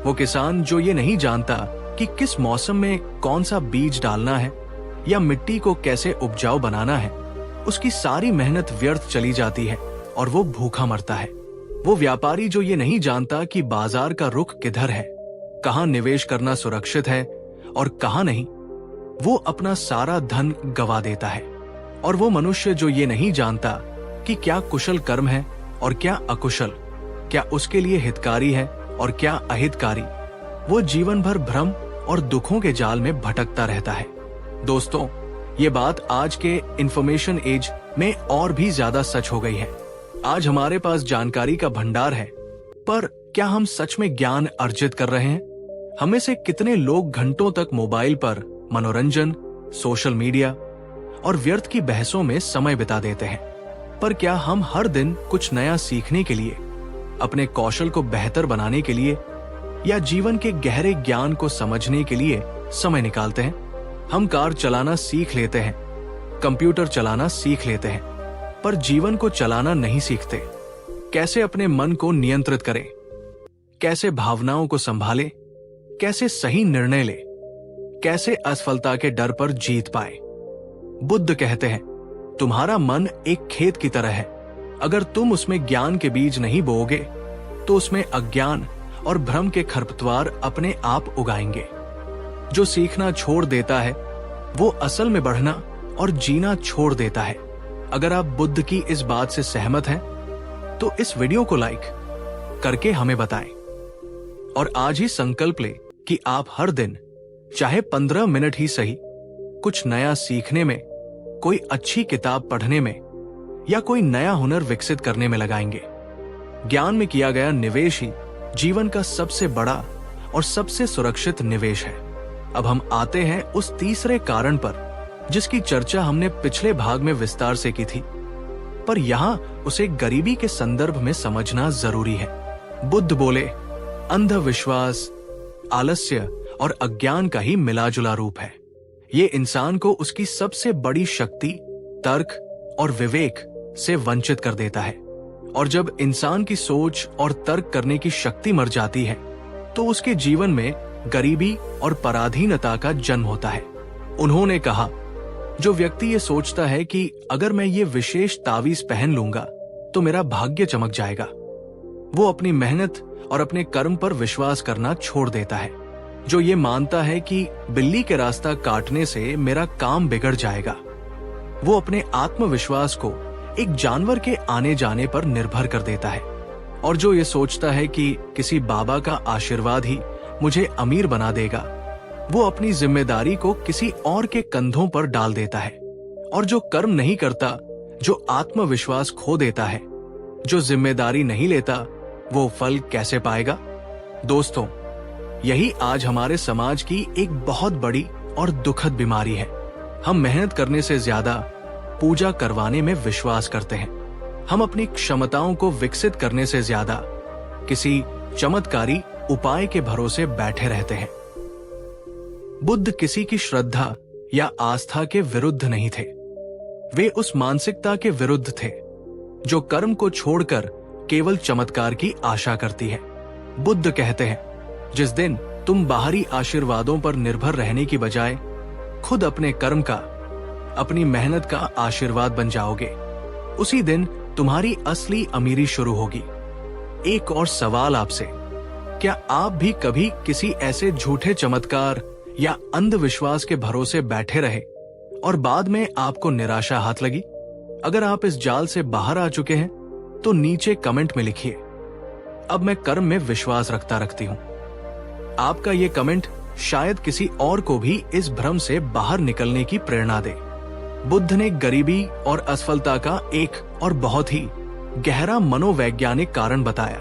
वो किसान जो ये नहीं जानता कि किस मौसम में कौन सा बीज डालना है या मिट्टी को कैसे उपजाऊ बनाना है, उसकी सारी मेहनत व्यर्थ चली जाती है और वो भूखा मरता है। वो व्यापारी जो ये नहीं जानता कि बाजार का रुख किधर है, कहां निवेश करना सुरक्षित है और कहां नहीं, वो अपना सारा धन गवा देता है। और वो मनुष्य जो ये नहीं जानता कि क्या कुशल कर्म है और क्या अकुशल, क्या उसके लिए हितकारी है और क्या अहितकारी, वो जीवन भर भ्रम और दुखों के जाल में भटकता रहता है। दोस्तों, ये बात आज के इंफॉर्मेशन एज में और भी ज्यादा सच हो गई है। आज हमारे पास जानकारी का भंडार है, पर क्या हम सच में ज्ञान अर्जित कर रहे हैं? हमें से कितने लोग घंटों तक मोबाइल पर मनोरंजन, सोशल मीडिया और व्यर्थ की बहसों में समय बिता देते हैं, पर क्या हम हर दिन कुछ नया सीखने के लिए, अपने कौशल को बेहतर बनाने के लिए या जीवन के गहरे ज्ञान को समझने के लिए समय निकालते हैं? हम कार चलाना सीख लेते हैं, कंप्यूटर चलाना सीख लेते हैं, पर जीवन को चलाना नहीं सीखते। कैसे अपने मन को नियंत्रित करें, कैसे भावनाओं को संभालें, कैसे सही निर्णय लें, कैसे असफलता के डर पर जीत पाए। बुद्ध कहते हैं, तुम्हारा मन एक खेत की तरह है। अगर तुम उसमें ज्ञान के बीज नहीं बोओगे तो उसमें अज्ञान और भ्रम के खरपतवार अपने आप उगाएंगे। जो सीखना छोड़ देता है वो असल में बढ़ना और जीना छोड़ देता है। अगर आप बुद्ध की इस बात से सहमत हैं तो इस वीडियो को लाइक करके हमें बताएं और आज ही संकल्प लें कि आप हर दिन चाहे 15 मिनट ही सही कुछ नया सीखने में, कोई अच्छी किताब पढ़ने में या कोई नया हुनर विकसित करने में लगाएंगे। ज्ञान में किया गया निवेश ही जीवन का सबसे बड़ा और सबसे सुरक्षित निवेश है। अब हम आते हैं उस तीसरे कारण पर जिसकी चर्चा हमने पिछले भाग में विस्तार से की थी, पर यहां उसे गरीबी के संदर्भ में समझना जरूरी है। बुद्ध बोले, अंधविश्वास, आलस्य और अज्ञान का ही मिलाजुला रूप है। ये इंसान को उसकी सबसे बड़ी शक्ति, तर्क और विवेक से वंचित कर देता है। और जब इंसान की सोच और तर्क करने की शक्ति मर जाती है तो उसके जीवन में गरीबी और पराधीनता का जन्म होता है। उन्होंने कहा, जो व्यक्ति ये सोचता है कि अगर मैं ये विशेष तावीज पहन लूंगा तो मेरा भाग्य चमक जाएगा, वो अपनी मेहनत और अपने कर्म पर विश्वास करना छोड़ देता है। जो ये मानता है कि बिल्ली के रास्ता काटने से मेरा काम बिगड़ जाएगा, वो अपने आत्मविश्वास को एक जानवर के आने जाने पर निर्भर कर देता है। और जो ये सोचता है कि किसी बाबा का आशीर्वाद ही मुझे अमीर बना देगा, वो अपनी जिम्मेदारी को किसी और के कंधों पर डाल देता है। और जो कर्म नहीं करता, जो आत्मविश्वास खो देता है, जो जिम्मेदारी नहीं लेता, वो फल कैसे पाएगा? दोस्तों, यही आज हमारे समाज की एक बहुत बड़ी और दुखद बीमारी है। हम मेहनत करने से ज्यादा पूजा करवाने में विश्वास करते हैं। हम अपनी क्षमताओं को विकसित करने से ज्यादा किसी चमत्कारी उपाय के भरोसे बैठे रहते हैं। बुद्ध किसी की श्रद्धा या आस्था के विरुद्ध नहीं थे। वे उस मानसिकता के विरुद्ध थे जो कर्म को छोड़कर केवल चमत्कार की आशा करती है। बुद्ध कहते हैं, जिस दिन तुम बाहरी आशीर्वादों पर निर्भर रहने की बजाय खुद अपने कर्म का, अपनी मेहनत का आशीर्वाद बन जाओगे, उसी दिन तुम्हारी असली अमीरी शुरू होगी। एक और सवाल आपसे, क्या आप भी कभी किसी ऐसे झूठे चमत्कार या अंधविश्वास के भरोसे बैठे रहे और बाद में आपको निराशा हाथ लगी? अगर आप इस जाल से बाहर आ चुके हैं तो नीचे कमेंट में लिखिए, अब मैं कर्म में विश्वास रखती हूँ। आपका ये कमेंट शायद किसी और को भी इस भ्रम से बाहर निकलने की प्रेरणा दे। बुद्ध ने गरीबी और असफलता का एक और बहुत ही गहरा मनोवैज्ञानिक कारण बताया।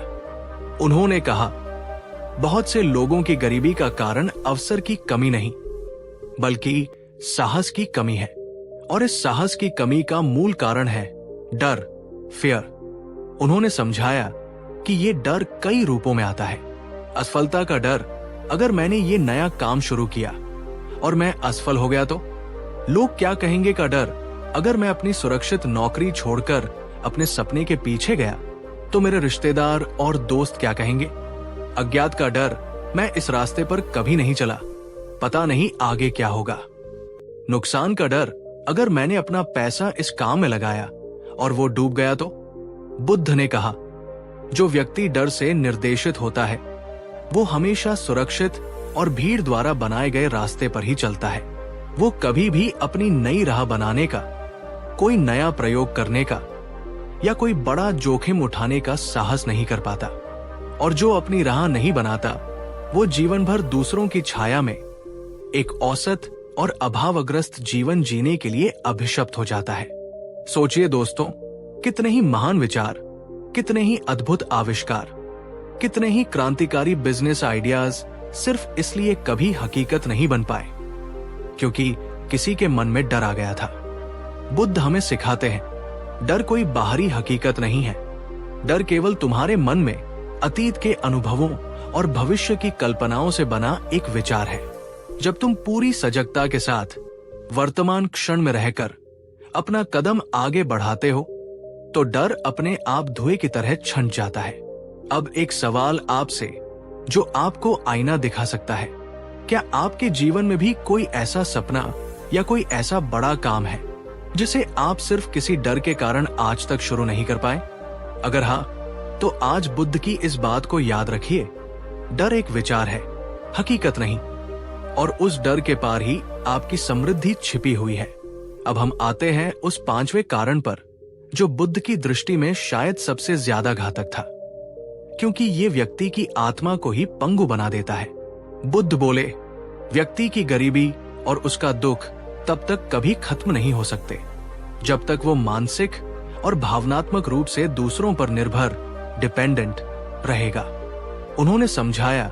उन्होंने कहा, बहुत से लोगों की गरीबी का कारण अवसर की कमी नहीं, बल्कि साहस की कमी है, और इस साहस की कमी का मूल कारण है डर, फियर। उन्होंने समझाया कि ये डर कई रूपों में आता है। असफलता का डर, अगर मैंने ये नया काम शुरू किया और मैं असफल हो गया तो? लोग क्या कहेंगे का डर, अगर मैं अपनी सुरक्षित नौकरी छोड़कर अपने सपने के पीछे गया तो मेरे रिश्तेदार और दोस्त क्या कहेंगे? अज्ञात का डर, मैं इस रास्ते पर कभी नहीं चला, पता नहीं आगे क्या होगा। नुकसान का डर, अगर मैंने अपना पैसा इस काम में लगाया और वो डूब गया तो? बुद्ध ने कहा, जो व्यक्ति डर से निर्देशित होता है वो हमेशा सुरक्षित और भीड़ द्वारा बनाए गए रास्ते पर ही चलता है। वो कभी भी अपनी नई राह बनाने का, कोई नया प्रयोग करने का या कोई बड़ा जोखिम उठाने का साहस नहीं कर पाता। और जो अपनी राह नहीं बनाता वो जीवन भर दूसरों की छाया में एक औसत और अभावग्रस्त जीवन जीने के लिए अभिशप्त हो जाता है। सोचिए दोस्तों, कितने ही महान विचार, कितने ही अद्भुत आविष्कार, कितने ही क्रांतिकारी बिजनेस आइडियाज सिर्फ इसलिए कभी हकीकत नहीं बन पाए क्योंकि किसी के मन में डर आ गया था। बुद्ध हमें सिखाते हैं, डर कोई बाहरी हकीकत नहीं है। डर केवल तुम्हारे मन में अतीत के अनुभवों और भविष्य की कल्पनाओं से बना एक विचार है। जब तुम पूरी सजगता के साथ वर्तमान क्षण में रहकर अपना कदम आगे बढ़ाते हो तो डर अपने आप धुएं की तरह छंट जाता है। अब एक सवाल आपसे, जो आपको आईना दिखा सकता है, क्या आपके जीवन में भी कोई ऐसा सपना या कोई ऐसा बड़ा काम है जिसे आप सिर्फ किसी डर के कारण आज तक शुरू नहीं कर पाए? अगर हाँ, तो आज बुद्ध की इस बात को याद रखिए, डर एक विचार है, हकीकत नहीं, और उस डर के पार ही आपकी समृद्धि छिपी हुई है। अब हम आते हैं उस पांचवें कारण पर, जो बुद्ध की दृष्टि में शायद सबसे ज्यादा घातक था, क्योंकि ये व्यक्ति की आत्मा को ही पंगु बना देता है। बुद्ध बोले, व्यक्ति की गरीबी और उसका दुख तब तक कभी खत्म नहीं हो सकते जब तक वो मानसिक और भावनात्मक रूप से दूसरों पर निर्भर, डिपेंडेंट रहेगा। उन्होंने समझाया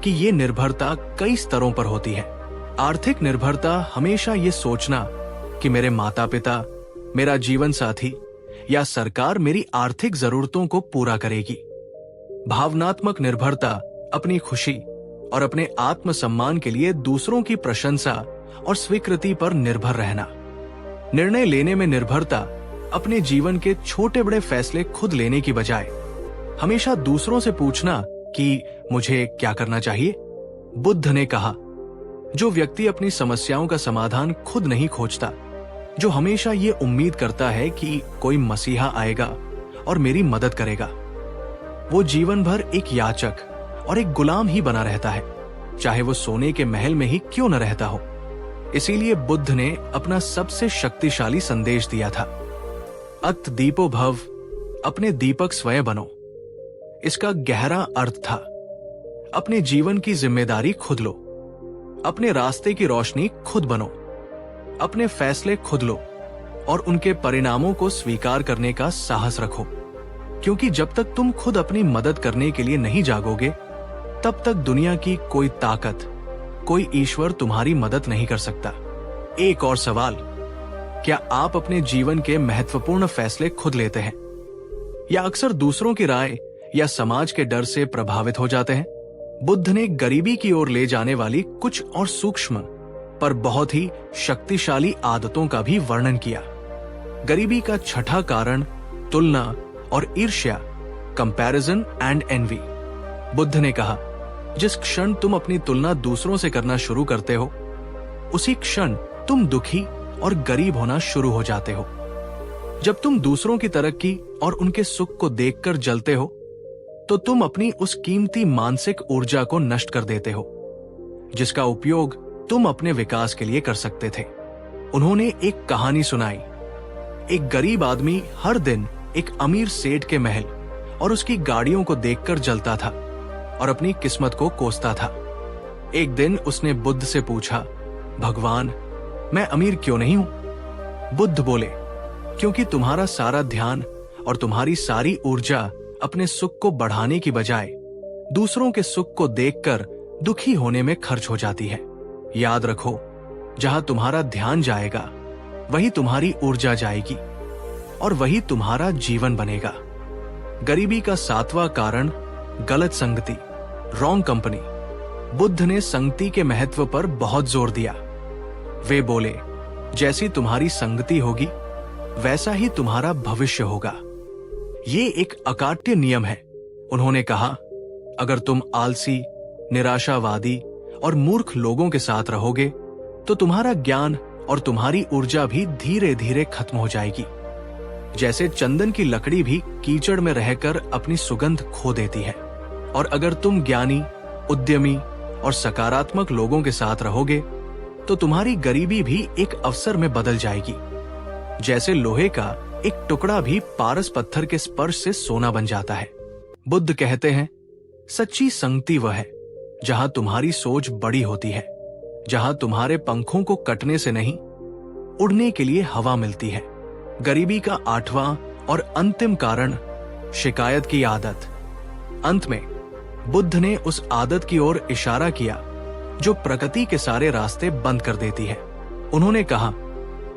कि ये निर्भरता कई स्तरों पर होती है। आर्थिक निर्भरता, हमेशा ये सोचना कि मेरे माता पिता, मेरा जीवन साथी या सरकार मेरी आर्थिक जरूरतों को पूरा करेगी। भावनात्मक निर्भरता, अपनी खुशी और अपने आत्मसम्मान के लिए दूसरों की प्रशंसा और स्वीकृति पर निर्भर रहना। निर्णय लेने में निर्भरता, अपने जीवन के छोटे बड़े फैसले खुद लेने की बजाय हमेशा दूसरों से पूछना कि मुझे क्या करना चाहिए। बुद्ध ने कहा, जो व्यक्ति अपनी समस्याओं का समाधान खुद नहीं खोजता, जो हमेशा ये उम्मीद करता है कि कोई मसीहा आएगा और मेरी मदद करेगा, वो जीवन भर एक याचक और एक गुलाम ही बना रहता है, चाहे वो सोने के महल में ही क्यों न रहता हो। इसीलिए बुद्ध ने अपना सबसे शक्तिशाली संदेश दिया था, अत दीपो भव, अपने दीपक स्वयं बनो। इसका गहरा अर्थ था, अपने जीवन की जिम्मेदारी खुद लो, अपने रास्ते की रोशनी खुद बनो, अपने फैसले खुद लो और उनके परिणामों को स्वीकार करने का साहस रखो। क्योंकि जब तक तुम खुद अपनी मदद करने के लिए नहीं जागोगे, तब तक दुनिया की कोई ताकत, कोई ईश्वर तुम्हारी मदद नहीं कर सकता। एक और सवाल, क्या आप अपने जीवन के महत्वपूर्ण फैसले खुद लेते हैं या अक्सर दूसरों की राय या समाज के डर से प्रभावित हो जाते हैं? बुद्ध ने गरीबी की ओर ले जाने वाली कुछ और सूक्ष्म पर बहुत ही शक्तिशाली आदतों का भी वर्णन किया। गरीबी का छठा कारण तुलना और ईर्ष्या, कंपैरिजन एंड एनवी। बुद्ध ने कहा, जिस क्षण तुम अपनी तुलना दूसरों से करना शुरू करते हो, उसी क्षण तुम दुखी और गरीब होना शुरू हो जाते हो। जब तुम दूसरों की तरक्की और उनके सुख को देखकर जलते हो, तो तुम अपनी उस कीमती मानसिक ऊर्जा को नष्ट कर देते हो, जिसका उपयोग तुम अपने विकास के लिए कर सकते थे। उन्होंने एक कहानी सुनाई। एक गरीब आदमी हर दिन एक अमीर सेठ के महल और उसकी गाड़ियों को देखकर जलता था और अपनी किस्मत को कोसता था। एक दिन उसने बुद्ध से पूछा, भगवान, मैं अमीर क्यों नहीं हूं? बुद्ध बोले, क्योंकि तुम्हारा सारा ध्यान और तुम्हारी सारी ऊर्जा अपने सुख को बढ़ाने की बजाय दूसरों के सुख को देखकर दुखी होने में खर्च हो जाती है। याद रखो, जहां तुम्हारा ध्यान जाएगा वही तुम्हारी ऊर्जा जाएगी और वही तुम्हारा जीवन बनेगा। गरीबी का 7वां कारण गलत संगति, रॉन्ग कंपनी। बुद्ध ने संगति के महत्व पर बहुत जोर दिया। वे बोले, जैसी तुम्हारी संगति होगी वैसा ही तुम्हारा भविष्य होगा। ये एक अकाट्य नियम है। उन्होंने कहा, अगर तुम आलसी, निराशावादी और मूर्ख लोगों के साथ रहोगे तो तुम्हारा ज्ञान और तुम्हारी ऊर्जा भी धीरे धीरे खत्म हो जाएगी। जैसे चंदन की लकड़ी भी कीचड़ में रहकर अपनी सुगंध खो देती है। और अगर तुम ज्ञानी, उद्यमी और सकारात्मक लोगों के साथ रहोगे तो तुम्हारी गरीबी भी एक अवसर में बदल जाएगी। जैसे लोहे का एक टुकड़ा भी पारस पत्थर के स्पर्श से सोना बन जाता है। बुद्ध कहते हैं, सच्ची संगति वह है जहां तुम्हारी सोच बड़ी होती है, जहां तुम्हारे पंखों को कटने से नहीं, उड़ने के लिए हवा मिलती है। गरीबी का 8वां और अंतिम कारण शिकायत की आदत। अंत में बुद्ध ने उस आदत की ओर इशारा किया जो प्रकृति के सारे रास्ते बंद कर देती है। उन्होंने कहा,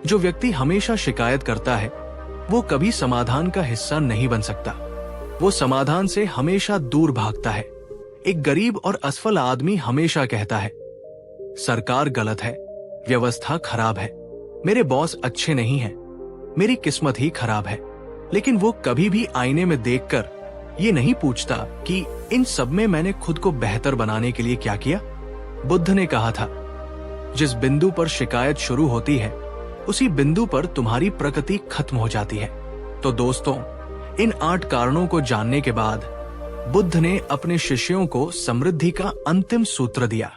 जो व्यक्ति हमेशा शिकायत करता है वो कभी समाधान का हिस्सा नहीं बन सकता। वो समाधान से हमेशा दूर भागता है। एक गरीब और असफल आदमी हमेशा कहता है, सरकार गलत है, व्यवस्था खराब है, मेरे बॉस अच्छे नहीं हैं, मेरी किस्मत ही खराब है। लेकिन वो कभी भी आईने में देखकर ये नहीं पूछता कि इन सब में मैंने खुद को बेहतर बनाने के लिए क्या किया। बुद्ध ने कहा था, जिस बिंदु पर शिकायत शुरू होती है उसी बिंदु पर तुम्हारी प्रकृति खत्म हो जाती है। तो दोस्तों, इन 8 कारणों को जानने के बाद बुद्ध ने अपने शिष्यों को समृद्धि का अंतिम सूत्र दिया।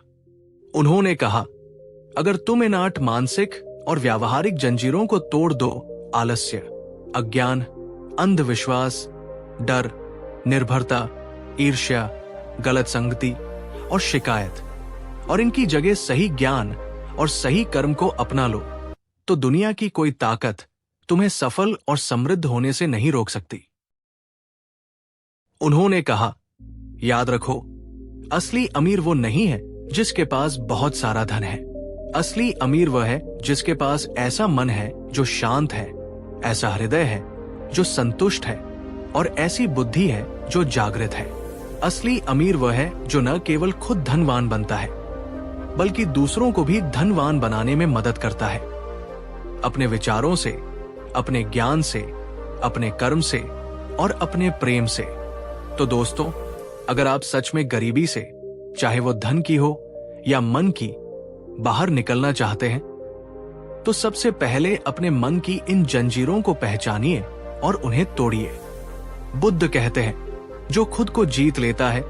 उन्होंने कहा, अगर तुम इन 8 मानसिक और व्यावहारिक जंजीरों को तोड़ दो, आलस्य, अज्ञान, अंधविश्वास, डर, निर्भरता, ईर्ष्या, गलत संगति और शिकायत, और इनकी जगह सही ज्ञान और सही कर्म को अपना लो, तो दुनिया की कोई ताकत तुम्हें सफल और समृद्ध होने से नहीं रोक सकती। उन्होंने कहा, याद रखो, असली अमीर वो नहीं है जिसके पास बहुत सारा धन है। असली अमीर वह है जिसके पास ऐसा मन है जो शांत है, ऐसा हृदय है जो संतुष्ट है और ऐसी बुद्धि है जो जागृत है। असली अमीर वह है जो न केवल खुद धनवान बनता है बल्कि दूसरों को भी धनवान बनाने में मदद करता है, अपने विचारों से, अपने ज्ञान से, अपने कर्म से और अपने प्रेम से। तो दोस्तों, अगर आप सच में गरीबी से, चाहे वो धन की हो या मन की, बाहर निकलना चाहते हैं तो सबसे पहले अपने मन की इन जंजीरों को पहचानिए और उन्हें तोड़िए। बुद्ध कहते हैं, जो खुद को जीत लेता है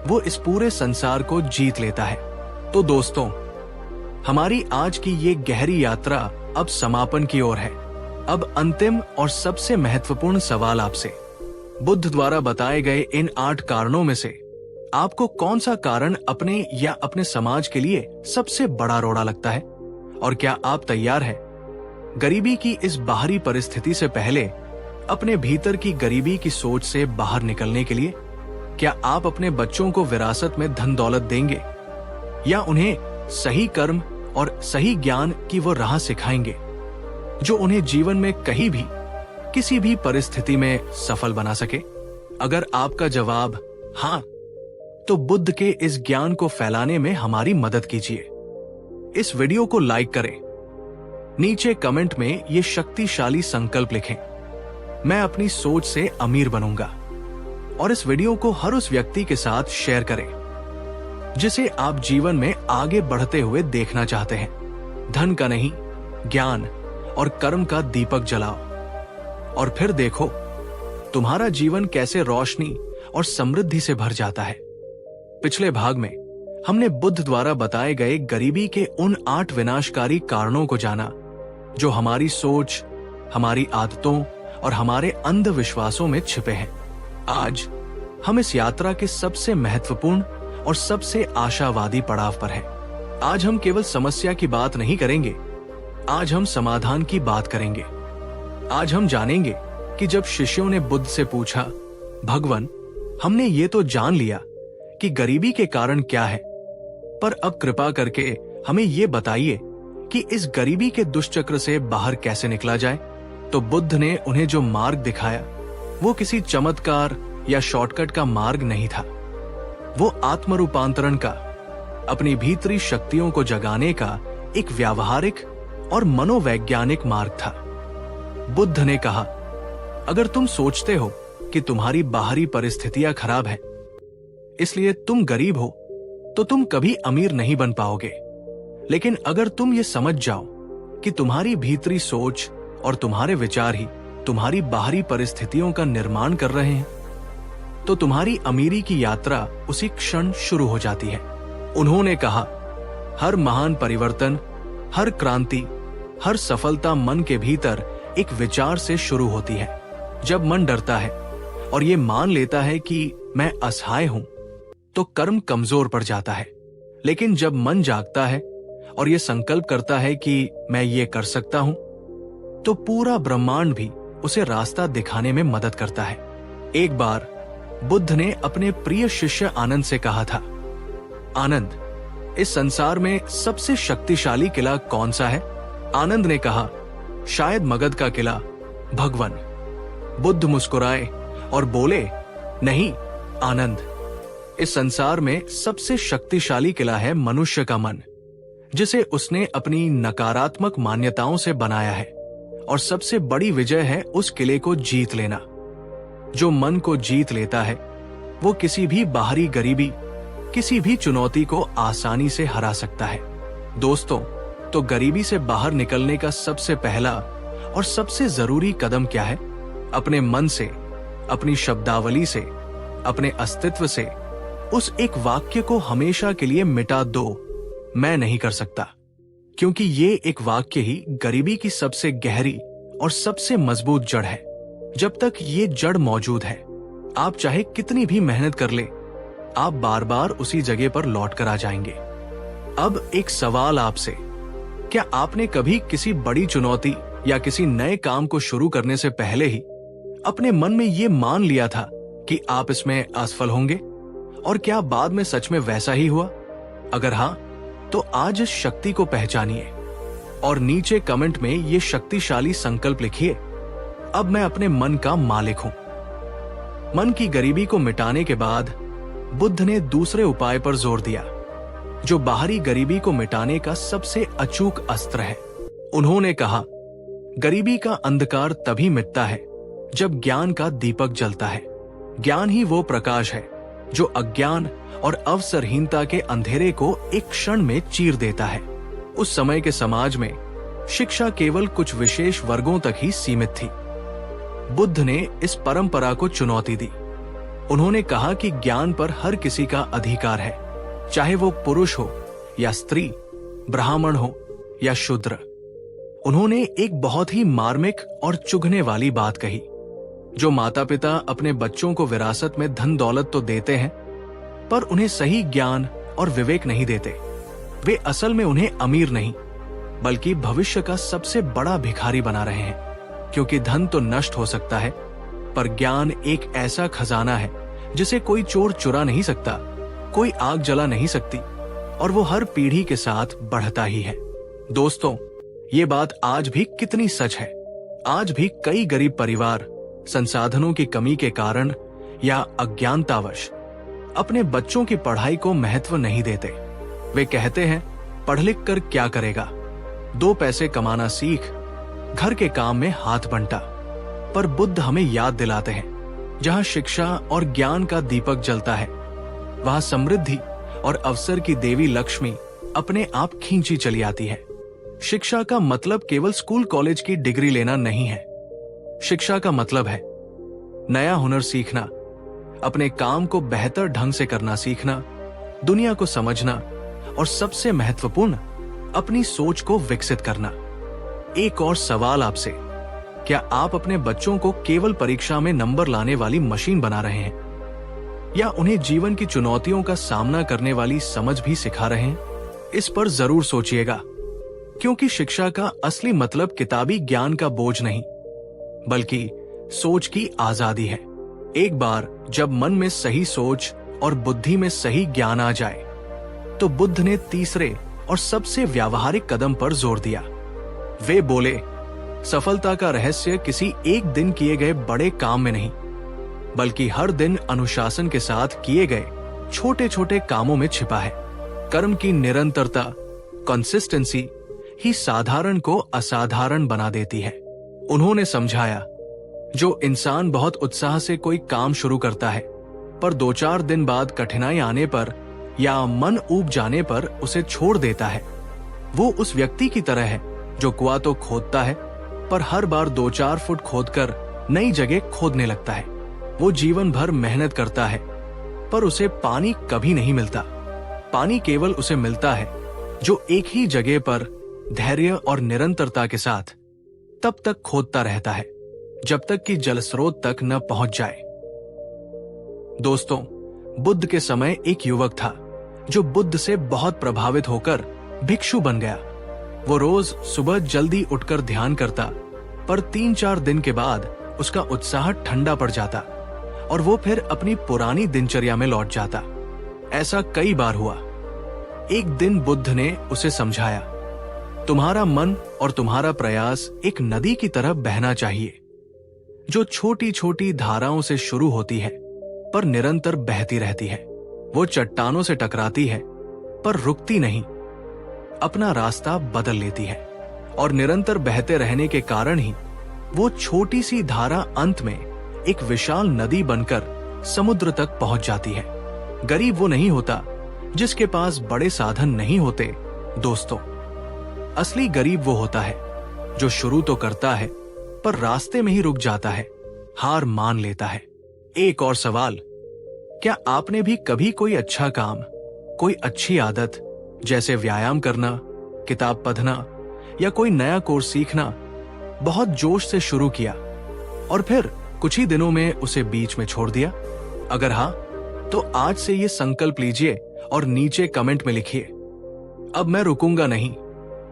वो इस पूरे संसार को जीत लेता है। तो दोस्तों, हमारी आज की ये गहरी यात्रा अब समापन की ओर है। अब अंतिम और सबसे महत्वपूर्ण सवाल आपसे, बुद्ध द्वारा बताए गए इन 8 कारणों में से आपको कौन सा कारण अपने या अपने समाज के लिए सबसे बड़ा रोड़ा लगता है? और क्या आप तैयार हैं गरीबी की इस बाहरी परिस्थिति से पहले अपने भीतर की गरीबी की सोच से बाहर निकलने के लिए? क्या आप अपने बच्चों को विरासत में धन दौलत देंगे या उन्हें सही कर्म और सही ज्ञान की वो राह सिखाएंगे जो उन्हें जीवन में कहीं भी, किसी भी परिस्थिति में सफल बना सके? अगर आपका जवाब हाँ, तो बुद्ध के इस ज्ञान को फैलाने में हमारी मदद कीजिए। इस वीडियो को लाइक करें, नीचे कमेंट में ये शक्तिशाली संकल्प लिखें, मैं अपनी सोच से अमीर बनूंगा। और इस वीडियो को हर उस व्यक्ति के साथ शेयर करें जिसे आप जीवन में आगे बढ़ते हुए देखना चाहते हैं। धन का नहीं, ज्ञान और कर्म का दीपक जलाओ और फिर देखो तुम्हारा जीवन कैसे रोशनी और समृद्धि से भर जाता है। पिछले भाग में हमने बुद्ध द्वारा बताए गए गरीबी के उन 8 विनाशकारी कारणों को जाना जो हमारी सोच, हमारी आदतों और हमारे अंधविश्वासों में छिपे हैं। आज हम इस यात्रा के सबसे महत्वपूर्ण और सबसे आशावादी पड़ाव पर हैं। आज हम केवल समस्या की बात नहीं करेंगे, आज हम समाधान की बात करेंगे। आज हम जानेंगे कि जब शिष्यों ने बुद्ध से पूछा, भगवान, हमने ये तो जान लिया कि गरीबी के कारण क्या है, पर अब कृपा करके हमें ये बताइए कि इस गरीबी के दुष्चक्र से बाहर कैसे निकला जाए। तो बुद्ध ने उन्हें जो मार्ग दिखाया वो किसी चमत्कार या शॉर्टकट का मार्ग नहीं था। वो आत्मरूपांतरण का, अपनी भीतरी शक्तियों को जगाने का एक व्यावहारिक और मनोवैज्ञानिक मार्ग था। बुद्ध ने कहा, अगर तुम सोचते हो कि तुम्हारी बाहरी परिस्थितियां खराब हैं, इसलिए तुम गरीब हो, तो तुम कभी अमीर नहीं बन पाओगे। लेकिन अगर तुम ये समझ जाओ कि तुम्हारी भीतरी सोच और तुम्हारे विचार ही तुम्हारी बाहरी परिस्थितियों का निर्माण कर रहे हैं, तो तुम्हारी अमीरी की यात्रा उसी क्षण शुरू हो जाती है। उन्होंने कहा, हर महान परिवर्तन, हर क्रांति, हर सफलता मन के भीतर एक विचार से शुरू होती है। जब मन डरता है और ये मान लेता है कि मैं असहाय हूं, तो कर्म कमजोर पड़ जाता है। लेकिन जब मन जागता है और ये संकल्प करता है कि मैं ये कर सकता हूं, तो पूरा ब्रह्मांड भी उसे रास्ता दिखाने में मदद करता है। एक बार बुद्ध ने अपने प्रिय शिष्य आनंद से कहा था, आनंद, इस संसार में सबसे शक्तिशाली किला कौन सा है? आनंद ने कहा, शायद मगध का किला, भगवान। बुद्ध मुस्कुराए और बोले, नहीं आनंद, इस संसार में सबसे शक्तिशाली किला है मनुष्य का मन, जिसे उसने अपनी नकारात्मक मान्यताओं से बनाया है। और सबसे बड़ी विजय है उस किले को जीत लेना। जो मन को जीत लेता है वो किसी भी बाहरी गरीबी, किसी भी चुनौती को आसानी से हरा सकता है। दोस्तों, तो गरीबी से बाहर निकलने का सबसे पहला और सबसे जरूरी कदम क्या है? अपने मन से, अपनी शब्दावली से, अपने अस्तित्व से उस एक वाक्य को हमेशा के लिए मिटा दो, मैं नहीं कर सकता। क्योंकि ये एक वाक्य ही गरीबी की सबसे गहरी और सबसे मजबूत जड़ है। जब तक ये जड़ मौजूद है, आप चाहे कितनी भी मेहनत कर ले, आप बार बार उसी जगह पर लौट कर आ जाएंगे। अब एक सवाल आपसे, क्या आपने कभी किसी बड़ी चुनौती या किसी नए काम को शुरू करने से पहले ही अपने मन में ये मान लिया था कि आप इसमें असफल होंगे? और क्या बाद में सच में वैसा ही हुआ? अगर हाँ, तो आज इस शक्ति को पहचानिए और नीचे कमेंट में ये शक्तिशाली संकल्प लिखिए, अब मैं अपने मन का मालिक हूं। मन की गरीबी को मिटाने के बाद बुद्ध ने दूसरे उपाय पर जोर दिया, जो बाहरी गरीबी को मिटाने का सबसे अचूक अस्त्र है। उन्होंने कहा, गरीबी का अंधकार तभी मिटता है जब ज्ञान का दीपक जलता है। ज्ञान ही वो प्रकाश है जो अज्ञान और अवसरहीनता के अंधेरे को एक क्षण में चीर देता है। उस समय के समाज में शिक्षा केवल कुछ विशेष वर्गों तक ही सीमित थी। बुद्ध ने इस परंपरा को चुनौती दी। उन्होंने कहा कि ज्ञान पर हर किसी का अधिकार है, चाहे वो पुरुष हो या स्त्री, ब्राह्मण हो या शूद्र। उन्होंने एक बहुत ही मार्मिक और चुभने वाली बात कही, जो माता पिता अपने बच्चों को विरासत में धन दौलत तो देते हैं, पर उन्हें सही ज्ञान और विवेक नहीं देते। वे असल में उन्हें अमीर नहीं, बल्कि भविष्य का सबसे बड़ा भिखारी बना रहे हैं। क्योंकि धन तो नष्ट हो सकता है, पर ज्ञान एक ऐसा खजाना है जिसे कोई चोर चुरा नहीं सकता, कोई आग जला नहीं सकती, और वो हर पीढ़ी के साथ बढ़ता ही है। दोस्तों, ये बात आज भी कितनी सच है। आज भी कई गरीब परिवार संसाधनों की कमी के कारण या अज्ञानतावश अपने बच्चों की पढ़ाई को महत्व नहीं देते। वे कहते हैं, पढ़ लिख कर क्या करेगा, 2 पैसे कमाना सीख, घर के काम में हाथ बंटा। पर बुद्ध हमें याद दिलाते हैं, जहां शिक्षा और ज्ञान का दीपक जलता है, वहां समृद्धि और अवसर की देवी लक्ष्मी अपने आप खींची चली आती है। शिक्षा का मतलब केवल स्कूल कॉलेज की डिग्री लेना नहीं है। शिक्षा का मतलब है नया हुनर सीखना, अपने काम को बेहतर ढंग से करना सीखना, दुनिया को समझना, और सबसे महत्वपूर्ण, अपनी सोच को विकसित करना। एक और सवाल आपसे, क्या आप अपने बच्चों को केवल परीक्षा में नंबर लाने वाली मशीन बना रहे हैं, या उन्हें जीवन की चुनौतियों का सामना करने वाली समझ भी सिखा रहे हैं? इस पर जरूर सोचिएगा, क्योंकि शिक्षा का असली मतलब किताबी ज्ञान का बोझ नहीं, बल्कि सोच की आजादी है। एक बार जब मन में सही सोच और बुद्धि में सही ज्ञान आ जाए, तो बुद्ध ने तीसरे और सबसे व्यावहारिक कदम पर जोर दिया। वे बोले, सफलता का रहस्य किसी एक दिन किए गए बड़े काम में नहीं, बल्कि हर दिन अनुशासन के साथ किए गए छोटे छोटे कामों में छिपा है। कर्म की निरंतरता, कंसिस्टेंसी ही साधारण को असाधारण बना देती है। उन्होंने समझाया, जो इंसान बहुत उत्साह से कोई काम शुरू करता है, पर 2-4 दिन बाद कठिनाई आने पर या मन ऊब जाने पर उसे छोड़ देता है, वो उस व्यक्ति की तरह है जो कुआं तो खोदता है, पर हर बार 2-4 फुट खोदकर नई जगह खोदने लगता है। वो जीवन भर मेहनत करता है, पर उसे पानी कभी नहीं मिलता। पानी केवल उसे मिलता है जो एक ही जगह पर धैर्य और निरंतरता के साथ तब तक खोदता रहता है जब तक कि जल स्रोत तक न पहुंच जाए। दोस्तों, बुद्ध के समय एक युवक था जो बुद्ध से बहुत प्रभावित होकर भिक्षु बन गया। वो रोज सुबह जल्दी उठकर ध्यान करता, पर 3-4 दिन के बाद उसका उत्साह ठंडा पड़ जाता और वो फिर अपनी पुरानी दिनचर्या में लौट जाता। ऐसा कई बार हुआ। एक दिन बुद्ध ने उसे समझाया, तुम्हारा मन और तुम्हारा प्रयास एक नदी की तरह बहना चाहिए, जो छोटी छोटी धाराओं से शुरू होती है पर निरंतर बहती रहती है। वो चट्टानों से टकराती है पर रुकती नहीं, अपना रास्ता बदल लेती है, और निरंतर बहते रहने के कारण ही वो छोटी सी धारा अंत में एक विशाल नदी बनकर समुद्र तक पहुंच जाती है। गरीब वो नहीं होता जिसके पास बड़े साधन नहीं होते। दोस्तों, असली गरीब वो होता है जो शुरू तो करता है पर रास्ते में ही रुक जाता है, हार मान लेता है। एक और सवाल, क्या आपने भी कभी कोई अच्छा काम, कोई अच्छी आदत जैसे व्यायाम करना, किताब पढ़ना या कोई नया कोर्स सीखना बहुत जोश से शुरू किया और फिर कुछ ही दिनों में उसे बीच में छोड़ दिया? अगर हाँ, तो आज से ये संकल्प लीजिए और नीचे कमेंट में लिखिए, अब मैं रुकूंगा नहीं,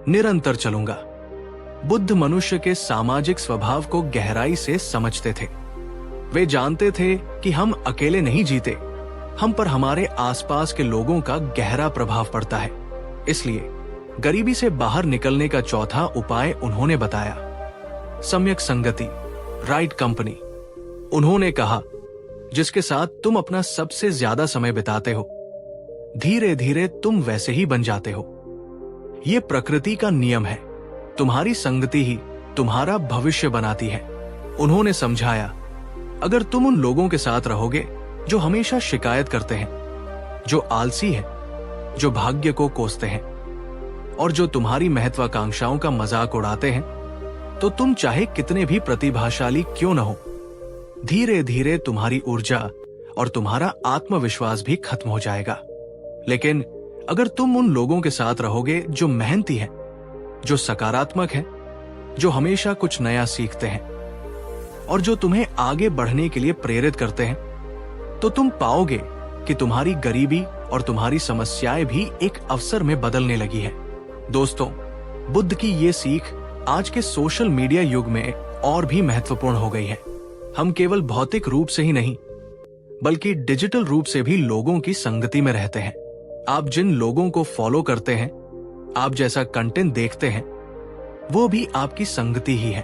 निरंतर चलूंगा। बुद्ध मनुष्य के सामाजिक स्वभाव को गहराई से समझते थे। वे जानते थे कि हम अकेले नहीं जीते, हम पर हमारे आसपास के लोगों का गहरा प्रभाव पड़ता है। इसलिए गरीबी से बाहर निकलने का चौथा उपाय उन्होंने बताया, सम्यक संगति, राइट कंपनी। उन्होंने कहा, जिसके साथ तुम अपना सबसे ज्यादा समय बिताते हो, धीरे धीरे तुम वैसे ही बन जाते हो। ये प्रकृति का नियम है, तुम्हारी संगति ही तुम्हारा भविष्य बनाती है। उन्होंने समझाया, अगर तुम उन लोगों के साथ रहोगे जो हमेशा शिकायत करते हैं, जो आलसी है, जो भाग्य को कोसते हैं और जो तुम्हारी महत्वाकांक्षाओं का मजाक उड़ाते हैं, तो तुम चाहे कितने भी प्रतिभाशाली क्यों न हो, धीरे धीरे तुम्हारी ऊर्जा और तुम्हारा आत्मविश्वास भी खत्म हो जाएगा। लेकिन अगर तुम उन लोगों के साथ रहोगे जो मेहनती हैं, जो सकारात्मक हैं, जो हमेशा कुछ नया सीखते हैं और जो तुम्हें आगे बढ़ने के लिए प्रेरित करते हैं, तो तुम पाओगे कि तुम्हारी गरीबी और तुम्हारी समस्याएं भी एक अवसर में बदलने लगी है। दोस्तों, बुद्ध की ये सीख आज के सोशल मीडिया युग में और भी महत्वपूर्ण हो गई है। हम केवल भौतिक रूप से ही नहीं, बल्कि डिजिटल रूप से भी लोगों की संगति में रहते हैं। आप जिन लोगों को फॉलो करते हैं, आप जैसा कंटेंट देखते हैं, वो भी आपकी संगति ही है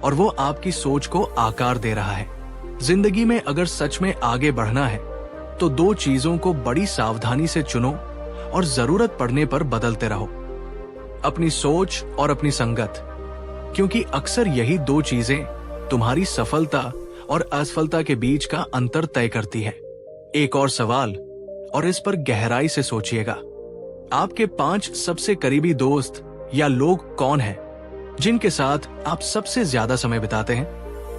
और वो आपकी सोच को आकार दे रहा है। जिंदगी में अगर सच में आगे बढ़ना है तो 2 चीजों को बड़ी सावधानी से चुनो और जरूरत पड़ने पर बदलते रहो, अपनी सोच और अपनी संगत, क्योंकि अक्सर यही 2 चीजें तुम्हारी सफलता और असफलता के बीच का अंतर तय करती है। एक और सवाल, और इस पर गहराई से सोचिएगा, आपके 5 सबसे करीबी दोस्त या लोग कौन हैं जिनके साथ आप सबसे ज्यादा समय बिताते हैं?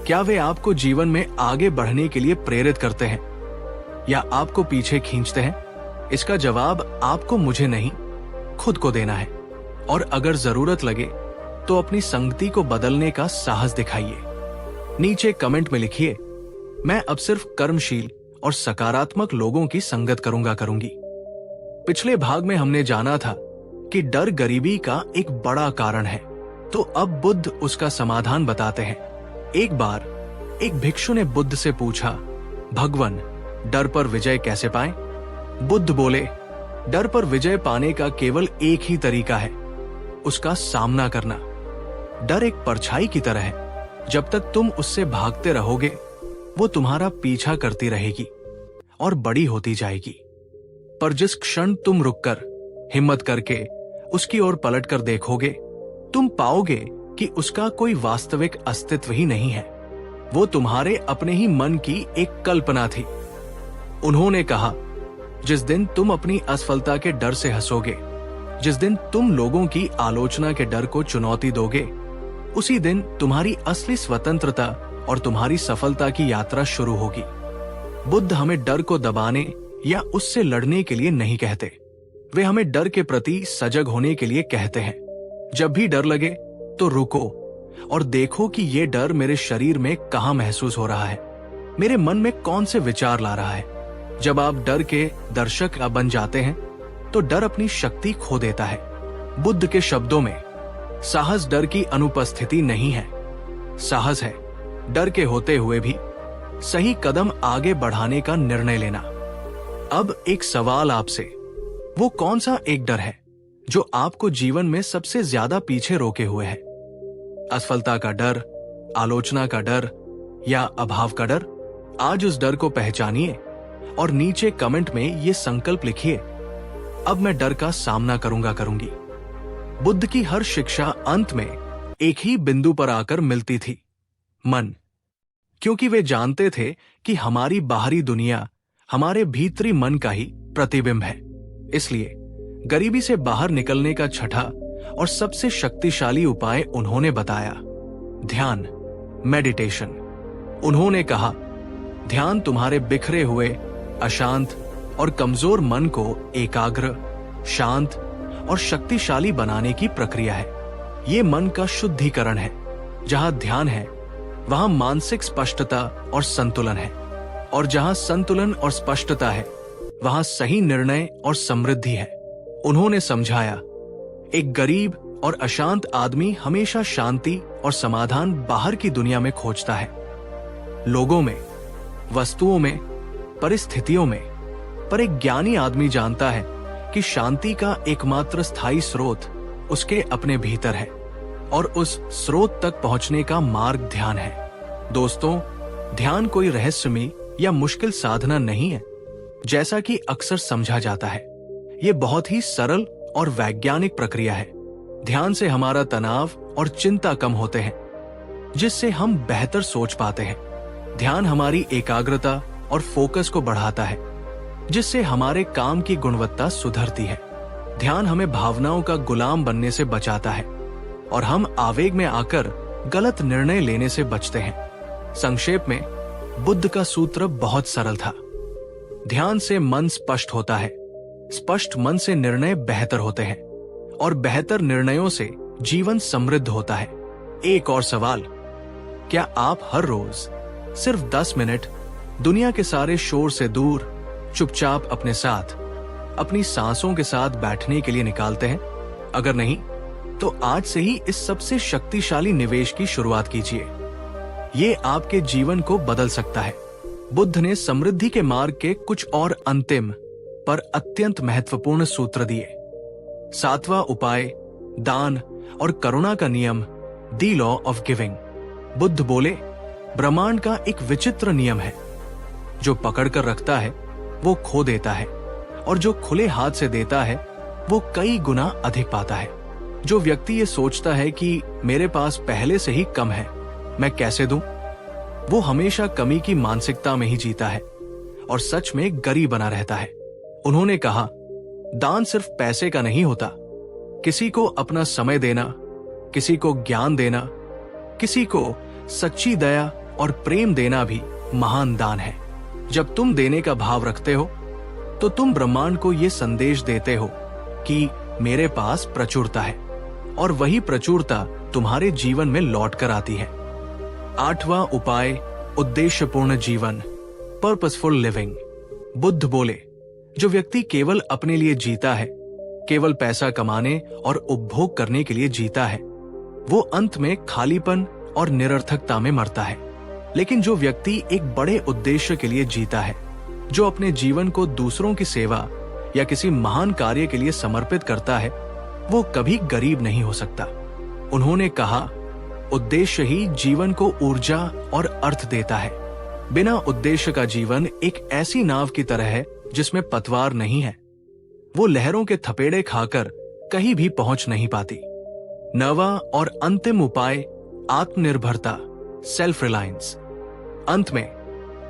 क्या वे आपको जीवन में आगे बढ़ने के लिए प्रेरित करते हैं या आपको पीछे खींचते हैं? इसका जवाब आपको मुझे नहीं, खुद को देना है। और अगर जरूरत लगे तो अपनी संगति को बदलने का साहस दिखाइए। नीचे कमेंट में लिखिए, मैं अब सिर्फ कर्मशील और सकारात्मक लोगों की संगत करूंगी। पिछले भाग में हमने जाना था कि डर गरीबी का एक बड़ा कारण है, तो अब बुद्ध उसका समाधान बताते हैं। एक बार एक भिक्षु ने बुद्ध से पूछा, भगवान, डर पर विजय कैसे पाएं? बुद्ध बोले, डर पर विजय पाने का केवल एक ही तरीका है, उसका सामना करना। डर एक परछाई की तरह है, जब तक तुम उससे भागते रहोगे वो तुम्हारा पीछा करती रहेगी और बड़ी होती जाएगी। पर जिस क्षण तुम रुककर हिम्मत करके उसकी ओर पलटकर देखोगे, तुम पाओगे कि उसका कोई वास्तविक अस्तित्व ही नहीं है, वो तुम्हारे अपने ही मन की एक कल्पना थी। उन्होंने कहा, जिस दिन तुम अपनी असफलता के डर से हंसोगे, जिस दिन तुम लोगों की आलोचना के डर को चुनौती दोगे, उसी दिन तुम्हारी असली स्वतंत्रता और तुम्हारी सफलता की यात्रा शुरू होगी। बुद्ध हमें डर को दबाने या उससे लड़ने के लिए नहीं कहते, वे हमें डर के प्रति सजग होने के लिए कहते हैं। जब भी डर लगे तो रुको और देखो कि ये डर मेरे शरीर में कहां महसूस हो रहा है, मेरे मन में कौन से विचार ला रहा है। जब आप डर के दर्शक बन जाते हैं तो डर अपनी शक्ति खो देता है। बुद्ध के शब्दों में साहस डर की अनुपस्थिति नहीं है, साहस है डर के होते हुए भी सही कदम आगे बढ़ाने का निर्णय लेना। अब एक सवाल आपसे, वो कौन सा एक डर है जो आपको जीवन में सबसे ज्यादा पीछे रोके हुए है? असफलता का डर, आलोचना का डर या अभाव का डर? आज उस डर को पहचानिए और नीचे कमेंट में ये संकल्प लिखिए, अब मैं डर का सामना करूंगी। बुद्ध की हर शिक्षा अंत में एक ही बिंदु पर आकर मिलती थी, मन। क्योंकि वे जानते थे कि हमारी बाहरी दुनिया हमारे भीतरी मन का ही प्रतिबिंब है। इसलिए गरीबी से बाहर निकलने का छठा और सबसे शक्तिशाली उपाय उन्होंने बताया, ध्यान, मेडिटेशन। उन्होंने कहा, ध्यान तुम्हारे बिखरे हुए, अशांत और कमजोर मन को एकाग्र, शांत और शक्तिशाली बनाने की प्रक्रिया है। ये मन का शुद्धिकरण है। जहां ध्यान है वहां मानसिक स्पष्टता और संतुलन है, और जहां संतुलन और स्पष्टता है वहां सही निर्णय और समृद्धि है। उन्होंने समझाया, एक गरीब और अशांत आदमी हमेशा शांति और समाधान बाहर की दुनिया में खोजता है, लोगों में, वस्तुओं में, परिस्थितियों में। पर एक ज्ञानी आदमी जानता है कि शांति का एकमात्र स्थायी स्रोत उसके अपने भीतर है, और उस स्रोत तक पहुंचने का मार्ग ध्यान है। दोस्तों, ध्यान कोई रहस्यमयी या मुश्किल साधना नहीं है, जैसा कि अक्सर समझा जाता है। ये बहुत ही सरल और वैज्ञानिक प्रक्रिया है। ध्यान से हमारा तनाव और चिंता कम होते हैं, जिससे हम बेहतर सोच पाते हैं। ध्यान हमारी एकाग्रता और फोकस को बढ़ाता है, जिससे हमारे काम की गुणवत्ता सुधरती है। ध्यान हमें भावनाओं का गुलाम बनने से बचाता है और हम आवेग में आकर गलत निर्णय लेने से बचते हैं। संक्षेप में, बुद्ध का सूत्र बहुत सरल था। ध्यान से मन स्पष्ट होता है, स्पष्ट मन से निर्णय बेहतर होते हैं, और बेहतर निर्णयों से जीवन समृद्ध होता है। एक और सवाल, क्या आप हर रोज सिर्फ 10 मिनट दुनिया के सारे शोर से दूर चुपचाप अपने साथ, अपनी सांसों के साथ बैठने के लिए निकालते हैं? अगर नहीं, तो आज से ही इस सबसे शक्तिशाली निवेश की शुरुआत कीजिए। ये आपके जीवन को बदल सकता है। बुद्ध ने समृद्धि के मार्ग के कुछ और अंतिम पर अत्यंत महत्वपूर्ण सूत्र दिए। 7वां उपाय, दान और करुणा का नियम, the law of giving. Buddha बोले, ब्रह्मांड का एक विचित्र नियम है, जो पकड़ कर रखता है वो खो देता है, और जो खुले हाथ से देता है वो कई गुना अधिक पाता है। जो व्यक्ति ये सोचता है कि मेरे पास पहले से ही कम है, मैं कैसे दूं, वो हमेशा कमी की मानसिकता में ही जीता है और सच में गरीब बना रहता है। उन्होंने कहा, दान सिर्फ पैसे का नहीं होता। किसी को अपना समय देना, किसी को ज्ञान देना, किसी को सच्ची दया और प्रेम देना भी महान दान है। जब तुम देने का भाव रखते हो तो तुम ब्रह्मांड को ये संदेश देते हो कि मेरे पास प्रचुरता है, और वही प्रचुरता तुम्हारे जीवन में लौट कर आती है। 8वां उपाय, उद्देश्यपूर्ण जीवन, पर्पसफुल लिविंग। बुद्ध बोले, जो व्यक्ति केवल अपने लिए जीता है, केवल पैसा कमाने और उपभोग करने के लिए जीता है, वो अंत में खालीपन और निरर्थकता में मरता है। लेकिन जो व्यक्ति एक बड़े उद्देश्य के लिए जीता है, जो अपने जीवन को दूसरों की सेवा या किसी महान कार्य के लिए समर्पित करता है, वो कभी गरीब नहीं हो सकता। उन्होंने कहा, उद्देश्य ही जीवन को ऊर्जा और अर्थ देता है। बिना उद्देश्य का जीवन एक ऐसी नाव की तरह है जिसमें पतवार नहीं है। वो लहरों के थपेड़े खाकर कहीं भी पहुंच नहीं पाती। 9वां और अंतिम उपाय, आत्मनिर्भरता, सेल्फ रिलायंस। अंत में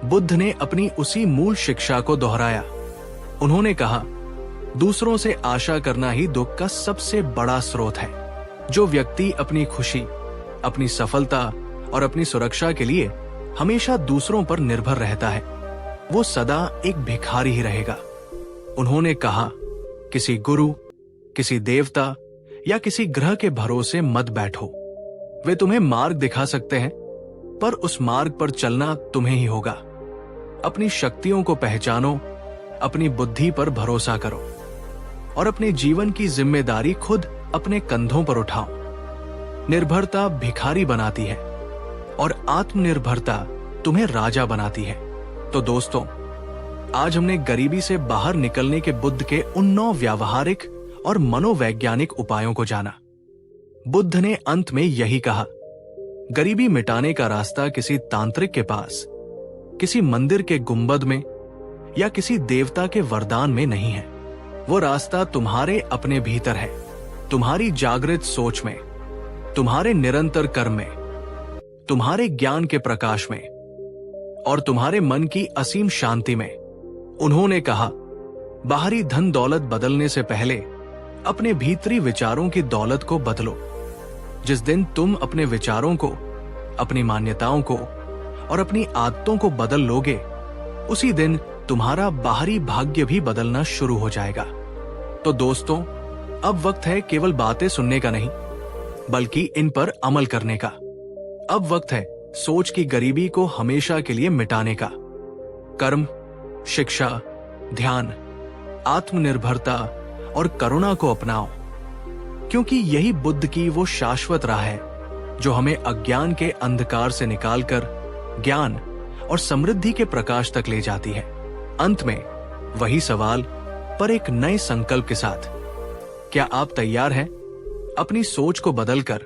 बुद्ध ने अपनी उसी मूल शिक्षा को दोहराया। उन्होंने कहा, दूसरों से आशा करना ही दुख का सबसे बड़ा स्रोत है। जो व्यक्ति अपनी खुशी, अपनी सफलता और अपनी सुरक्षा के लिए हमेशा दूसरों पर निर्भर रहता है, वो सदा एक भिखारी ही रहेगा। उन्होंने कहा, किसी गुरु, किसी देवता या किसी ग्रह के भरोसे मत बैठो। वे तुम्हें मार्ग दिखा सकते हैं, पर उस मार्ग पर चलना तुम्हें ही होगा। अपनी शक्तियों को पहचानो, अपनी बुद्धि पर भरोसा करो और अपने जीवन की जिम्मेदारी खुद अपने कंधों पर उठाओ। निर्भरता भिखारी बनाती है और आत्मनिर्भरता तुम्हें राजा बनाती है। तो दोस्तों, आज हमने गरीबी से बाहर निकलने के बुद्ध के उन 9 व्यावहारिक और मनोवैज्ञानिक उपायों को जाना। बुद्ध ने अंत में यही कहा, गरीबी मिटाने का रास्ता किसी तांत्रिक के पास, किसी मंदिर के गुंबद में या किसी देवता के वरदान में नहीं है। वो रास्ता तुम्हारे अपने भीतर है, तुम्हारी जागृत सोच में, तुम्हारे निरंतर कर्म में, तुम्हारे ज्ञान के प्रकाश में और तुम्हारे मन की असीम शांति में। उन्होंने कहा, बाहरी धन दौलत बदलने से पहले अपने भीतरी विचारों की दौलत को बदलो। जिस दिन तुम अपने विचारों को, अपनी मान्यताओं को और अपनी आदतों को बदल लोगे, उसी दिन तुम्हारा बाहरी भाग्य भी बदलना शुरू हो जाएगा। तो दोस्तों, अब वक्त है केवल बातें सुनने का नहीं, बल्कि इन पर अमल करने का। अब वक्त है सोच की गरीबी को हमेशा के लिए मिटाने का। कर्म, शिक्षा, ध्यान, आत्मनिर्भरता और करुणा को अपनाओ, क्योंकि यही बुद्ध की वो शाश्वत राह है जो हमें अज्ञान के अंधकार से निकालकर ज्ञान और समृद्धि के प्रकाश तक ले जाती है। अंत में वही सवाल, पर एक नए संकल्प के साथ, क्या आप तैयार हैं अपनी सोच को बदलकर,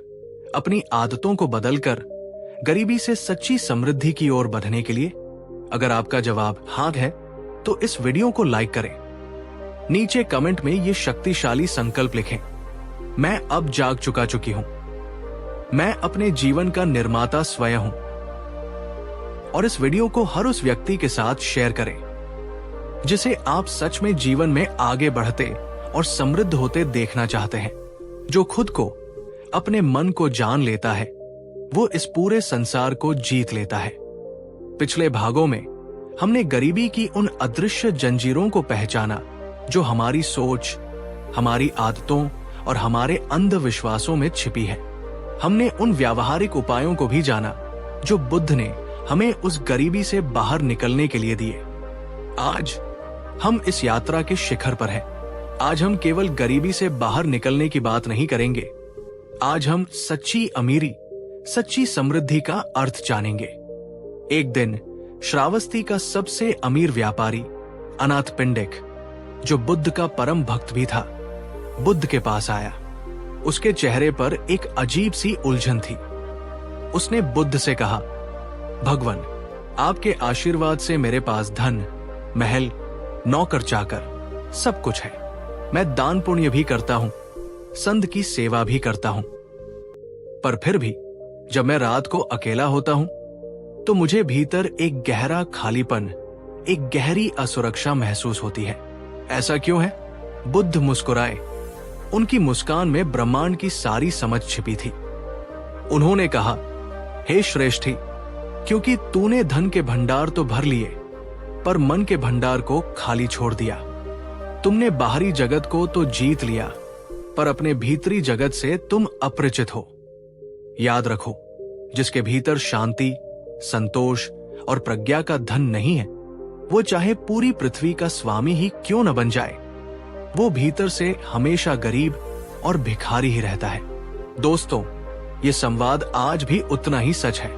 अपनी आदतों को बदलकर गरीबी से सच्ची समृद्धि की ओर बढ़ने के लिए? अगर आपका जवाब हाँ है, तो इस वीडियो को लाइक करें। नीचे कमेंट में ये शक्तिशाली संकल्प लिखें, मैं अब जाग चुकी हूं, मैं अपने जीवन का निर्माता स्वयं हूं। और इस वीडियो को हर उस व्यक्ति के साथ शेयर करें जिसे आप सच में जीवन में आगे बढ़ते और समृद्ध होते देखना चाहते हैं। जो खुद को, अपने मन को जान लेता है, वो इस पूरे संसार को जीत लेता है। पिछले भागों में हमने गरीबी की उन अदृश्य जंजीरों को पहचाना जो हमारी सोच, हमारी आदतों और हमारे अंधविश्वासों में छिपी है। हमने उन व्यावहारिक उपायों को भी जाना जो बुद्ध ने हमें उस गरीबी से बाहर निकलने के लिए दिए। आज हम इस यात्रा के शिखर पर हैं। आज हम केवल गरीबी से बाहर निकलने की बात नहीं करेंगे, आज हम सच्ची अमीरी, सच्ची समृद्धि का अर्थ जानेंगे। एक दिन श्रावस्ती का सबसे अमीर व्यापारी अनाथपिंडिक, जो बुद्ध का परम भक्त भी था, बुद्ध के पास आया। उसके चेहरे पर एक अजीब सी उलझन थी। उसने बुद्ध से कहा, भगवान, आपके आशीर्वाद से मेरे पास धन, महल, नौकर चाकर सब कुछ है। मैं दान पुण्य भी करता हूं, संत की सेवा भी करता हूं, पर फिर भी जब मैं रात को अकेला होता हूं तो मुझे भीतर एक गहरा खालीपन, एक गहरी असुरक्षा महसूस होती है। ऐसा क्यों है? बुद्ध मुस्कुराए। उनकी मुस्कान में ब्रह्मांड की सारी समझ छिपी थी। उन्होंने कहा, हे श्रेष्ठी, क्योंकि तूने धन के भंडार तो भर लिए, पर मन के भंडार को खाली छोड़ दिया। तुमने बाहरी जगत को तो जीत लिया, पर अपने भीतरी जगत से तुम अपरिचित हो। याद रखो, जिसके भीतर शांति, संतोष और प्रज्ञा का धन नहीं है, वो चाहे पूरी पृथ्वी का स्वामी ही क्यों न बन जाए, वो भीतर से हमेशा गरीब और भिखारी ही रहता है। दोस्तों, ये संवाद आज भी उतना ही सच है।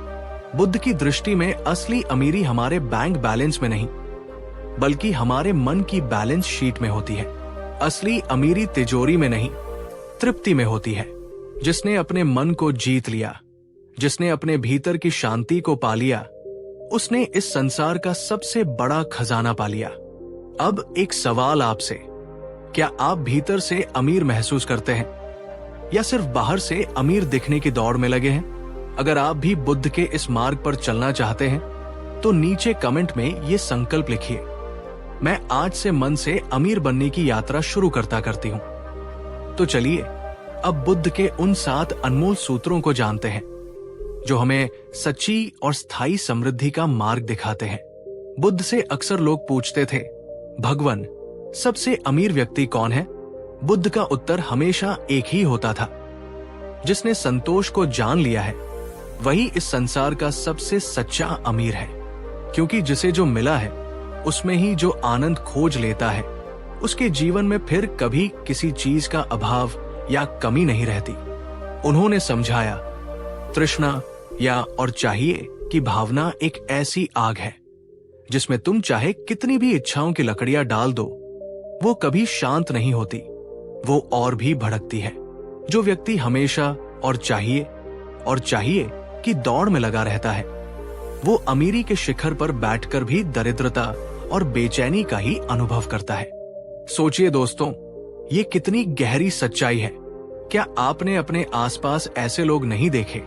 बुद्ध की दृष्टि में असली अमीरी हमारे बैंक बैलेंस में नहीं, बल्कि हमारे मन की बैलेंस शीट में होती है। असली अमीरी तिजोरी में नहीं, तृप्ति में होती है। जिसने अपने मन को जीत लिया, जिसने अपने भीतर की शांति को पा लिया, उसने इस संसार का सबसे बड़ा खजाना पा लिया। अब एक सवाल आपसे, क्या आप भीतर से अमीर महसूस करते हैं या सिर्फ बाहर से अमीर दिखने की दौड़ में लगे हैं? अगर आप भी बुद्ध के इस मार्ग पर चलना चाहते हैं तो नीचे कमेंट में ये संकल्प लिखिए, मैं आज से मन से अमीर बनने की यात्रा शुरू करती हूं। तो चलिए अब बुद्ध के उन 7 अनमोल सूत्रों को जानते हैं जो हमें सच्ची और स्थायी समृद्धि का मार्ग दिखाते हैं। बुद्ध से अक्सर लोग पूछते थे, भगवान, सबसे अमीर व्यक्ति कौन है? बुद्ध का उत्तर हमेशा एक ही होता था, जिसने संतोष को जान लिया है वही इस संसार का सबसे सच्चा अमीर है। क्योंकि जिसे जो मिला है उसमें ही जो आनंद खोज लेता है, उसके जीवन में फिर कभी किसी चीज का अभाव या कमी नहीं रहती। उन्होंने समझाया, तृष्णा या और चाहिए की भावना एक ऐसी आग है जिसमें तुम चाहे कितनी भी इच्छाओं की लकड़ियां डाल दो, वो कभी शांत नहीं होती, वो और भी भड़कती है। जो व्यक्ति हमेशा और चाहिए की दौड़ में लगा रहता है, वो अमीरी के शिखर पर बैठकर भी दरिद्रता और बेचैनी का ही अनुभव करता है। सोचिए दोस्तों, ये कितनी गहरी सच्चाई है। क्या आपने अपने आसपास ऐसे लोग नहीं देखे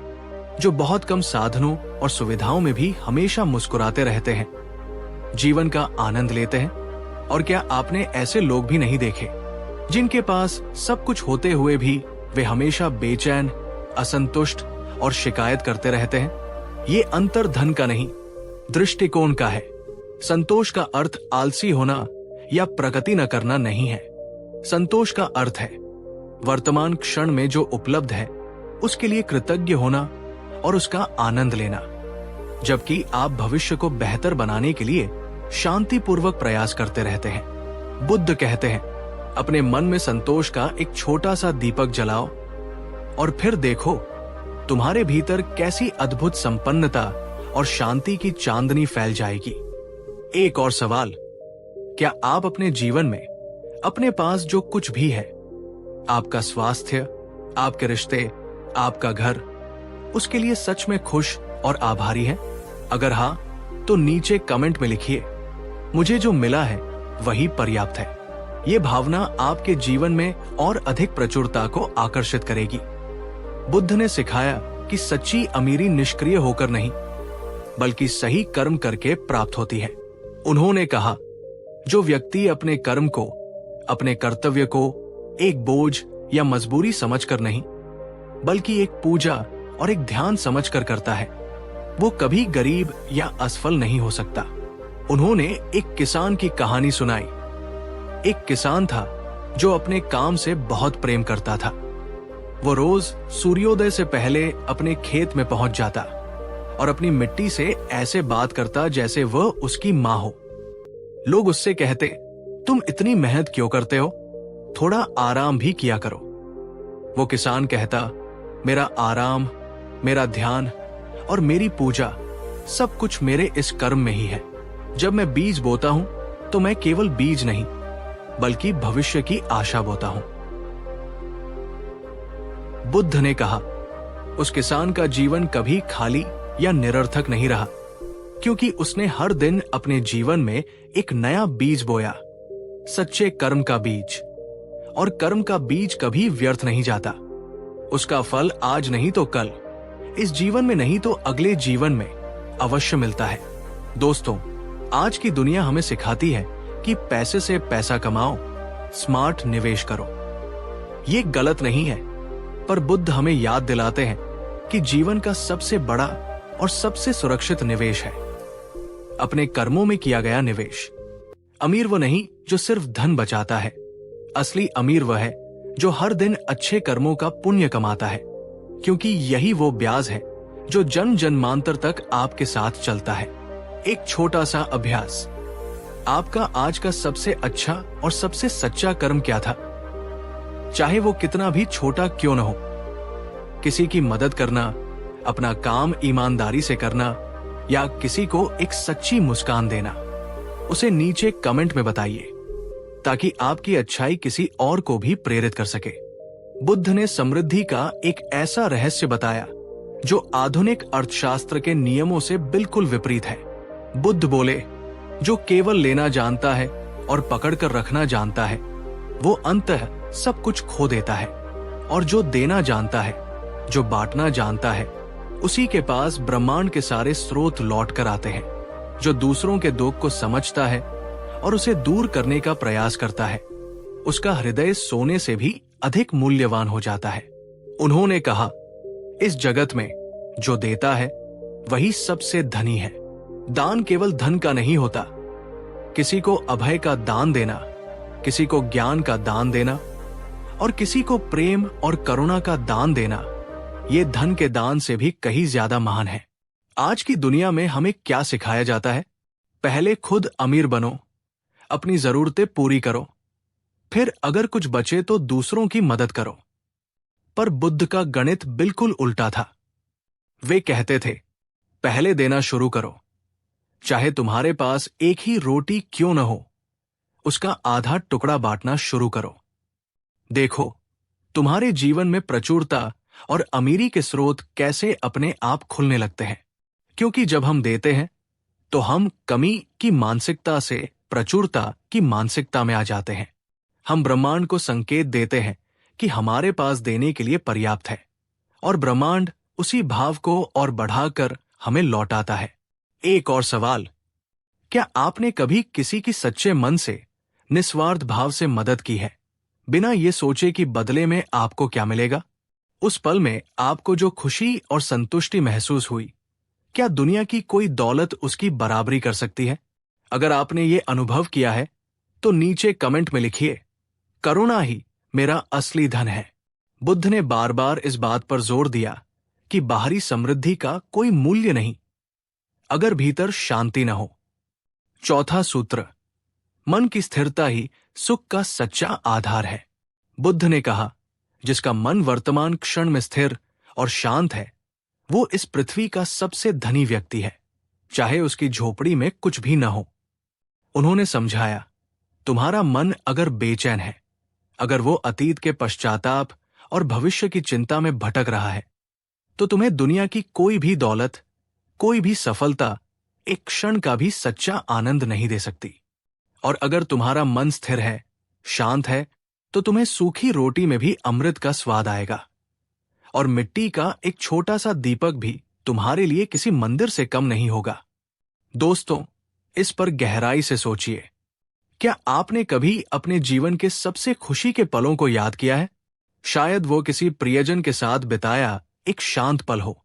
जो बहुत कम साधनों और सुविधाओं में भी हमेशा मुस्कुराते रहते हैं, जीवन का आनंद लेते हैं? और क्या आपने ऐसे लोग भी नहीं देखे जिनके पास सब कुछ होते हुए भी वे हमेशा बेचैन, असंतुष्ट और शिकायत करते रहते हैं? ये अंतर धन का नहीं, दृष्टिकोण का है। संतोष का अर्थ आलसी होना या प्रगति न करना नहीं है। संतोष का अर्थ है वर्तमान क्षण में जो उपलब्ध है उसके लिए कृतज्ञ होना और उसका आनंद लेना, जबकि आप भविष्य को बेहतर बनाने के लिए शांतिपूर्वक प्रयास करते रहते हैं। बुद्ध कहते हैं, अपने मन में संतोष का एक छोटा सा दीपक जलाओ और फिर देखो तुम्हारे भीतर कैसी अद्भुत संपन्नता और शांति की चांदनी फैल जाएगी। एक और सवाल, क्या आप अपने जीवन में अपने पास जो कुछ भी है, आपका स्वास्थ्य, आपके रिश्ते, आपका घर, उसके लिए सच में खुश और आभारी हैं? अगर हाँ, तो नीचे कमेंट में लिखिए, मुझे जो मिला है वही पर्याप्त है। ये भावना आपके जीवन में और अधिक प्रचुरता को आकर्षित करेगी। बुद्ध ने सिखाया कि सच्ची अमीरी निष्क्रिय होकर नहीं, बल्कि सही कर्म करके प्राप्त होती है। उन्होंने कहा, जो व्यक्ति अपने कर्म को, अपने कर्तव्य को एक बोझ या मजबूरी समझकर नहीं, बल्कि एक पूजा और एक ध्यान समझकर करता है, वो कभी गरीब या असफल नहीं हो सकता। उन्होंने एक किसान की कहानी सुनाई। एक किसान था जो अपने काम से बहुत प्रेम करता था। वो रोज सूर्योदय से पहले अपने खेत में पहुंच जाता और अपनी मिट्टी से ऐसे बात करता जैसे वह उसकी माँ हो। लोग उससे कहते, तुम इतनी मेहनत क्यों करते हो? थोड़ा आराम भी किया करो। वो किसान कहता, मेरा आराम, मेरा ध्यान और मेरी पूजा सब कुछ मेरे इस कर्म में ही है। जब मैं बीज बोता हूं तो मैं केवल बीज नहीं, बल्कि भविष्य की आशा बोता हूं। बुद्ध ने कहा, उस किसान का जीवन कभी खाली या निरर्थक नहीं रहा, क्योंकि उसने हर दिन अपने जीवन में एक नया बीज बोया, सच्चे कर्म का बीज। और कर्म का बीज कभी व्यर्थ नहीं जाता। उसका फल आज नहीं तो कल, इस जीवन में नहीं तो अगले जीवन में अवश्य मिलता है। दोस्तों, आज की दुनिया हमें सिखाती है कि पैसे से पैसा कमाओ, स्मार्ट निवेश करो। ये गलत नहीं है, पर बुद्ध हमें याद दिलाते हैं कि जीवन का सबसे बड़ा और सबसे सुरक्षित निवेश है अपने कर्मों में किया गया निवेश। अमीर वो नहीं जो सिर्फ धन बचाता है, असली अमीर वह है जो हर दिन अच्छे कर्मों का पुण्य कमाता है, क्योंकि यही वो ब्याज है जो जन जन्मांतर तक आपके साथ चलता है। एक छोटा सा अभ्यास। आपका आज का सबसे अच्छा और सबसे सच्चा कर्म क्या था? चाहे वो कितना भी छोटा क्यों न हो। किसी की मदद करना, अपना काम ईमानदारी से करना, या किसी को एक सच्ची मुस्कान देना, उसे नीचे कमेंट में बताइए ताकि आपकी अच्छाई किसी और को भी प्रेरित कर सके। बुद्ध ने समृद्धि का एक ऐसा रहस्य बताया जो आधुनिक अर्थशास्त्र के नियमों से बिल्कुल विपरीत है। बुद्ध बोले, जो केवल लेना जानता है और पकड़कर रखना जानता है, वो अंततः सब कुछ खो देता है। और जो देना जानता है, जो बांटना जानता है, उसी के पास ब्रह्मांड के सारे स्रोत लौट कर आते हैं। जो दूसरों के दुख को समझता है और उसे दूर करने का प्रयास करता है, उसका हृदय सोने से भी अधिक मूल्यवान हो जाता है। उन्होंने कहा, इस जगत में जो देता है वही सबसे धनी है। दान केवल धन का नहीं होता। किसी को अभय का दान देना, किसी को ज्ञान का दान देना और किसी को प्रेम और करुणा का दान देना, ये धन के दान से भी कहीं ज्यादा महान है। आज की दुनिया में हमें क्या सिखाया जाता है? पहले खुद अमीर बनो, अपनी जरूरतें पूरी करो, फिर अगर कुछ बचे तो दूसरों की मदद करो। पर बुद्ध का गणित बिल्कुल उल्टा था। वे कहते थे, पहले देना शुरू करो। चाहे तुम्हारे पास एक ही रोटी क्यों न हो, उसका आधा टुकड़ा बांटना शुरू करो। देखो, तुम्हारे जीवन में प्रचुरता और अमीरी के स्रोत कैसे अपने आप खुलने लगते हैं। क्योंकि जब हम देते हैं तो हम कमी की मानसिकता से प्रचुरता की मानसिकता में आ जाते हैं। हम ब्रह्मांड को संकेत देते हैं कि हमारे पास देने के लिए पर्याप्त है, और ब्रह्मांड उसी भाव को और बढ़ाकर हमें लौटाता है। एक और सवाल, क्या आपने कभी किसी की सच्चे मन से निस्वार्थ भाव से मदद की है, बिना ये सोचे कि बदले में आपको क्या मिलेगा? उस पल में आपको जो खुशी और संतुष्टि महसूस हुई, क्या दुनिया की कोई दौलत उसकी बराबरी कर सकती है? अगर आपने ये अनुभव किया है तो नीचे कमेंट में लिखिए, करुणा ही मेरा असली धन है। बुद्ध ने बार बार इस बात पर जोर दिया कि बाहरी समृद्धि का कोई मूल्य नहीं अगर भीतर शांति न हो। चौथा सूत्र, मन की स्थिरता ही सुख का सच्चा आधार है। बुद्ध ने कहा, जिसका मन वर्तमान क्षण में स्थिर और शांत है, वो इस पृथ्वी का सबसे धनी व्यक्ति है, चाहे उसकी झोपड़ी में कुछ भी न हो। उन्होंने समझाया, तुम्हारा मन अगर बेचैन है, अगर वो अतीत के पश्चाताप और भविष्य की चिंता में भटक रहा है, तो तुम्हें दुनिया की कोई भी दौलत, कोई भी सफलता एक क्षण का भी सच्चा आनंद नहीं दे सकती। और अगर तुम्हारा मन स्थिर है, शांत है, तो तुम्हें सूखी रोटी में भी अमृत का स्वाद आएगा, और मिट्टी का एक छोटा सा दीपक भी तुम्हारे लिए किसी मंदिर से कम नहीं होगा। दोस्तों, इस पर गहराई से सोचिए। क्या आपने कभी अपने जीवन के सबसे खुशी के पलों को याद किया है? शायद वो किसी प्रियजन के साथ बिताया एक शांत पल हो,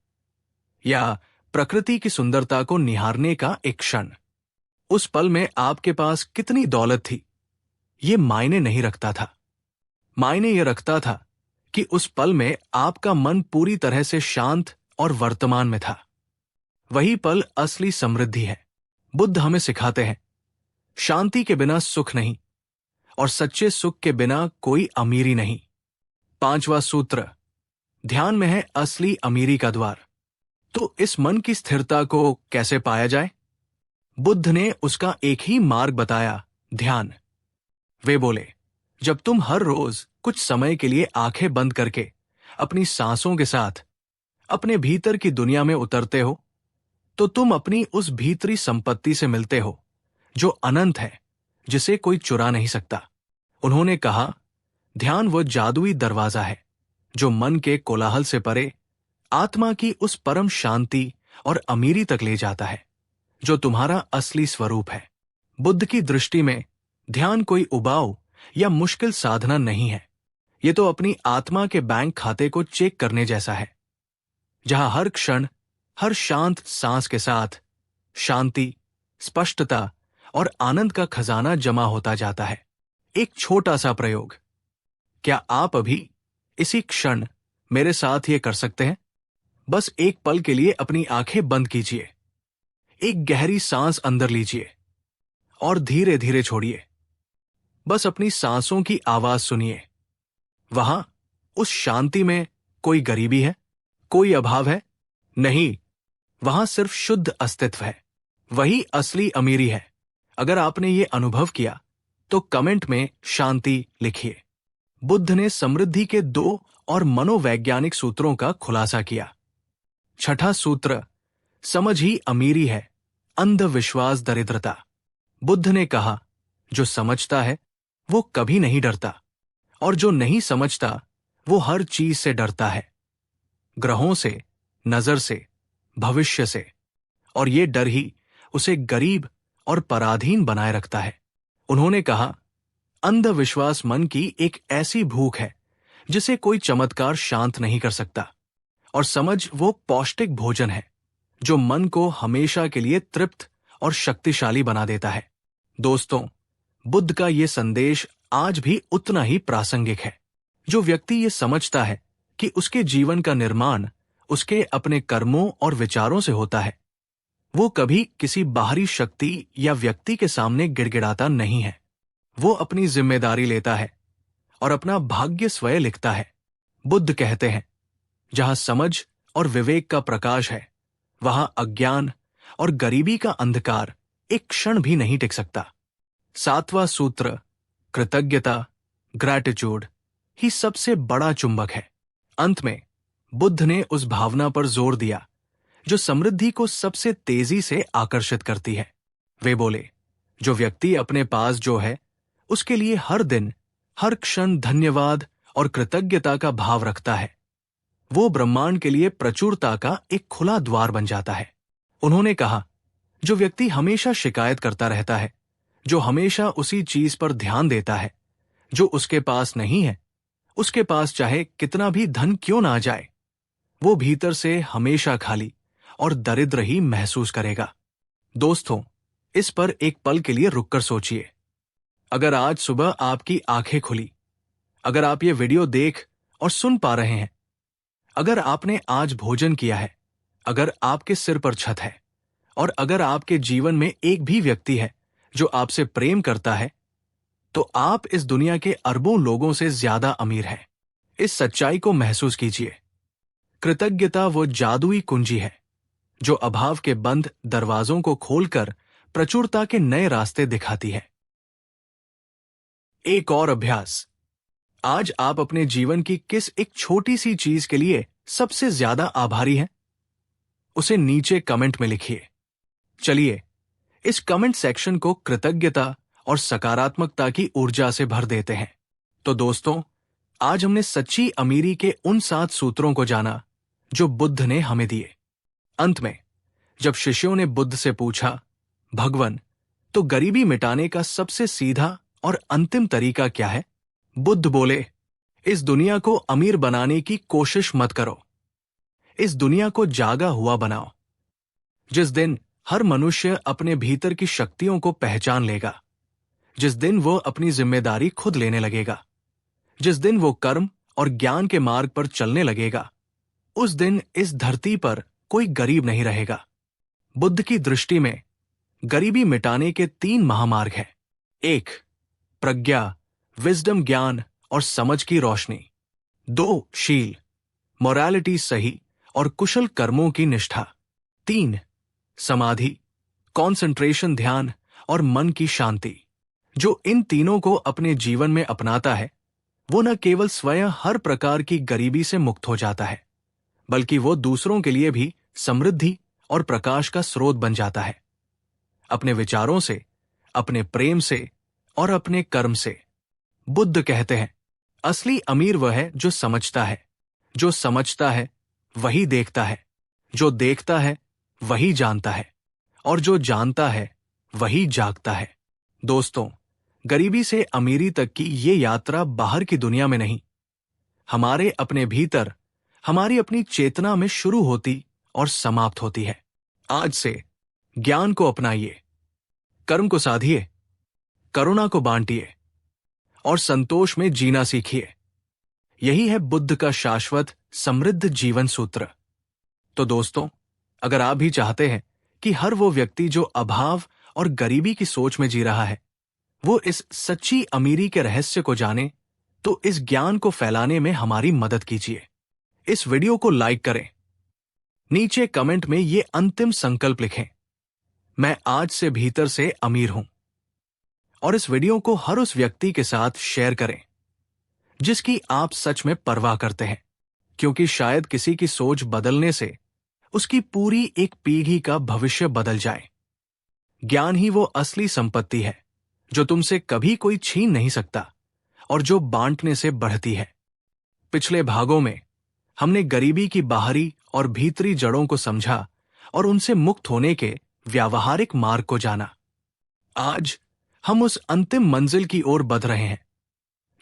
या प्रकृति की सुंदरता को निहारने का एक क्षण। उस पल में आपके पास कितनी दौलत थी, ये मायने नहीं रखता था। मायने ये रखता था कि उस पल में आपका मन पूरी तरह से शांत और वर्तमान में था। वही पल असली समृद्धि है। बुद्ध हमें सिखाते हैं, शांति के बिना सुख नहीं, और सच्चे सुख के बिना कोई अमीरी नहीं। पांचवा सूत्र, ध्यान में है असली अमीरी का द्वार। तो इस मन की स्थिरता को कैसे पाया जाए? बुद्ध ने उसका एक ही मार्ग बताया, ध्यान। वे बोले, जब तुम हर रोज कुछ समय के लिए आंखें बंद करके अपनी सांसों के साथ अपने भीतर की दुनिया में उतरते हो, तो तुम अपनी उस भीतरी संपत्ति से मिलते हो जो अनंत है, जिसे कोई चुरा नहीं सकता। उन्होंने कहा, ध्यान वो जादुई दरवाजा है जो मन के कोलाहल से परे आत्मा की उस परम शांति और अमीरी तक ले जाता है जो तुम्हारा असली स्वरूप है। बुद्ध की दृष्टि में ध्यान कोई उबाऊ या मुश्किल साधना नहीं है। ये तो अपनी आत्मा के बैंक खाते को चेक करने जैसा है, जहां हर क्षण, हर शांत सांस के साथ शांति, स्पष्टता और आनंद का खजाना जमा होता जाता है। एक छोटा सा प्रयोग, क्या आप अभी इसी क्षण मेरे साथ ये कर सकते हैं? बस एक पल के लिए अपनी आंखें बंद कीजिए, एक गहरी सांस अंदर लीजिए और धीरे धीरे छोड़िए। बस अपनी सांसों की आवाज सुनिए। वहां उस शांति में कोई गरीबी है, कोई अभाव है? नहीं, वहां सिर्फ शुद्ध अस्तित्व है। वही असली अमीरी है। अगर आपने ये अनुभव किया तो कमेंट में शांति लिखिए। बुद्ध ने समृद्धि के 2 और मनोवैज्ञानिक सूत्रों का खुलासा किया। छठा सूत्र, समझ ही अमीरी है, अंधविश्वास दरिद्रता। बुद्ध ने कहा, जो समझता है वो कभी नहीं डरता, और जो नहीं समझता वो हर चीज से डरता है, ग्रहों से, नजर से, भविष्य से। और ये डर ही उसे गरीब और पराधीन बनाए रखता है। उन्होंने कहा, अंधविश्वास मन की एक ऐसी भूख है जिसे कोई चमत्कार शांत नहीं कर सकता, और समझ वो पौष्टिक भोजन है जो मन को हमेशा के लिए तृप्त और शक्तिशाली बना देता है। दोस्तों, बुद्ध का ये संदेश आज भी उतना ही प्रासंगिक है। जो व्यक्ति ये समझता है कि उसके जीवन का निर्माण उसके अपने कर्मों और विचारों से होता है, वो कभी किसी बाहरी शक्ति या व्यक्ति के सामने गिड़गिड़ाता नहीं है। वो अपनी जिम्मेदारी लेता है और अपना भाग्य स्वयं लिखता है। बुद्ध कहते हैं, जहां समझ और विवेक का प्रकाश है, वहां अज्ञान और गरीबी का अंधकार एक क्षण भी नहीं टिक सकता। 7वां सूत्र, कृतज्ञता, ग्रैटिट्यूड ही सबसे बड़ा चुंबक है। अंत में बुद्ध ने उस भावना पर जोर दिया जो समृद्धि को सबसे तेजी से आकर्षित करती है। वे बोले, जो व्यक्ति अपने पास जो है उसके लिए हर दिन, हर क्षण धन्यवाद और कृतज्ञता का भाव रखता है, वो ब्रह्मांड के लिए प्रचुरता का एक खुला द्वार बन जाता है। उन्होंने कहा, जो व्यक्ति हमेशा शिकायत करता रहता है, जो हमेशा उसी चीज पर ध्यान देता है जो उसके पास नहीं है, उसके पास चाहे कितना भी धन क्यों ना जाए, वो भीतर से हमेशा खाली और दरिद्र ही महसूस करेगा। दोस्तों, इस पर एक पल के लिए रुककर सोचिए। अगर आज सुबह आपकी आंखें खुली, अगर आप ये वीडियो देख और सुन पा रहे हैं, अगर आपने आज भोजन किया है, अगर आपके सिर पर छत है, और अगर आपके जीवन में एक भी व्यक्ति है जो आपसे प्रेम करता है, तो आप इस दुनिया के अरबों लोगों से ज्यादा अमीर हैं। इस सच्चाई को महसूस कीजिए। कृतज्ञता वो जादुई कुंजी है जो अभाव के बंद दरवाजों को खोलकर प्रचुरता के नए रास्ते दिखाती है। एक और अभ्यास। आज आप अपने जीवन की किस एक छोटी सी चीज के लिए सबसे ज्यादा आभारी हैं? उसे नीचे कमेंट में लिखिए। चलिए इस कमेंट सेक्शन को कृतज्ञता और सकारात्मकता की ऊर्जा से भर देते हैं। तो दोस्तों, आज हमने सच्ची अमीरी के उन 7 सूत्रों को जाना जो बुद्ध ने हमें दिए। अंत में जब शिष्यों ने बुद्ध से पूछा, भगवन, तो गरीबी मिटाने का सबसे सीधा और अंतिम तरीका क्या है? बुद्ध बोले, इस दुनिया को अमीर बनाने की कोशिश मत करो, इस दुनिया को जागा हुआ बनाओ। जिस दिन हर मनुष्य अपने भीतर की शक्तियों को पहचान लेगा, जिस दिन वो अपनी जिम्मेदारी खुद लेने लगेगा, जिस दिन वो कर्म और ज्ञान के मार्ग पर चलने लगेगा, उस दिन इस धरती पर कोई गरीब नहीं रहेगा। बुद्ध की दृष्टि में गरीबी मिटाने के 3 महामार्ग हैं। 1. प्रज्ञा, विजडम, ज्ञान और समझ की रोशनी। 2. शील, मोरालिटी, सही और कुशल कर्मों की निष्ठा। 3. समाधि, कॉन्सेंट्रेशन, ध्यान और मन की शांति। जो इन तीनों को अपने जीवन में अपनाता है, वो न केवल स्वयं हर प्रकार की गरीबी से मुक्त हो जाता है, बल्कि वो दूसरों के लिए भी समृद्धि और प्रकाश का स्रोत बन जाता है। अपने विचारों से, अपने प्रेम से और अपने कर्म से। बुद्ध कहते हैं, असली अमीर वह है जो समझता है, जो समझता है वही देखता है, जो देखता है वही जानता है, और जो जानता है वही जागता है। दोस्तों, गरीबी से अमीरी तक की ये यात्रा बाहर की दुनिया में नहीं, हमारे अपने भीतर, हमारी अपनी चेतना में शुरू होती और समाप्त होती है। आज से ज्ञान को अपनाइए, कर्म को साधिए, करुणा को बांटिए और संतोष में जीना सीखिए। यही है बुद्ध का शाश्वत समृद्ध जीवन सूत्र। तो दोस्तों, अगर आप भी चाहते हैं कि हर वो व्यक्ति जो अभाव और गरीबी की सोच में जी रहा है, वो इस सच्ची अमीरी के रहस्य को जाने, तो इस ज्ञान को फैलाने में हमारी मदद कीजिए। इस वीडियो को लाइक करें, नीचे कमेंट में ये अंतिम संकल्प लिखें, मैं आज से भीतर से अमीर हूं। और इस वीडियो को हर उस व्यक्ति के साथ शेयर करें जिसकी आप सच में परवाह करते हैं, क्योंकि शायद किसी की सोच बदलने से उसकी पूरी एक पीढ़ी का भविष्य बदल जाए। ज्ञान ही वो असली संपत्ति है जो तुमसे कभी कोई छीन नहीं सकता और जो बांटने से बढ़ती है। पिछले भागों में हमने गरीबी की बाहरी और भीतरी जड़ों को समझा और उनसे मुक्त होने के व्यावहारिक मार्ग को जाना। आज हम उस अंतिम मंजिल की ओर बढ़ रहे हैं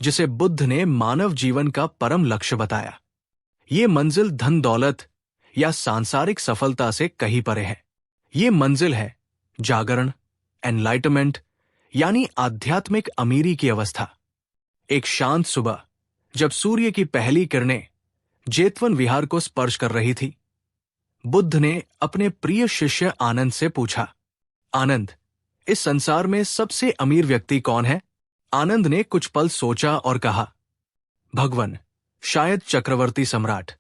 जिसे बुद्ध ने मानव जीवन का परम लक्ष्य बताया। ये मंजिल धन दौलत या सांसारिक सफलता से कहीं परे है। ये मंजिल है जागरण, एनलाइटमेंट, यानी आध्यात्मिक अमीरी की अवस्था। एक शांत सुबह जब सूर्य की पहली किरणें जेतवन विहार को स्पर्श कर रही थी, बुद्ध ने अपने प्रिय शिष्य आनंद से पूछा, आनंद, इस संसार में सबसे अमीर व्यक्ति कौन है? आनंद ने कुछ पल सोचा और कहा, भगवान, शायद चक्रवर्ती सम्राट,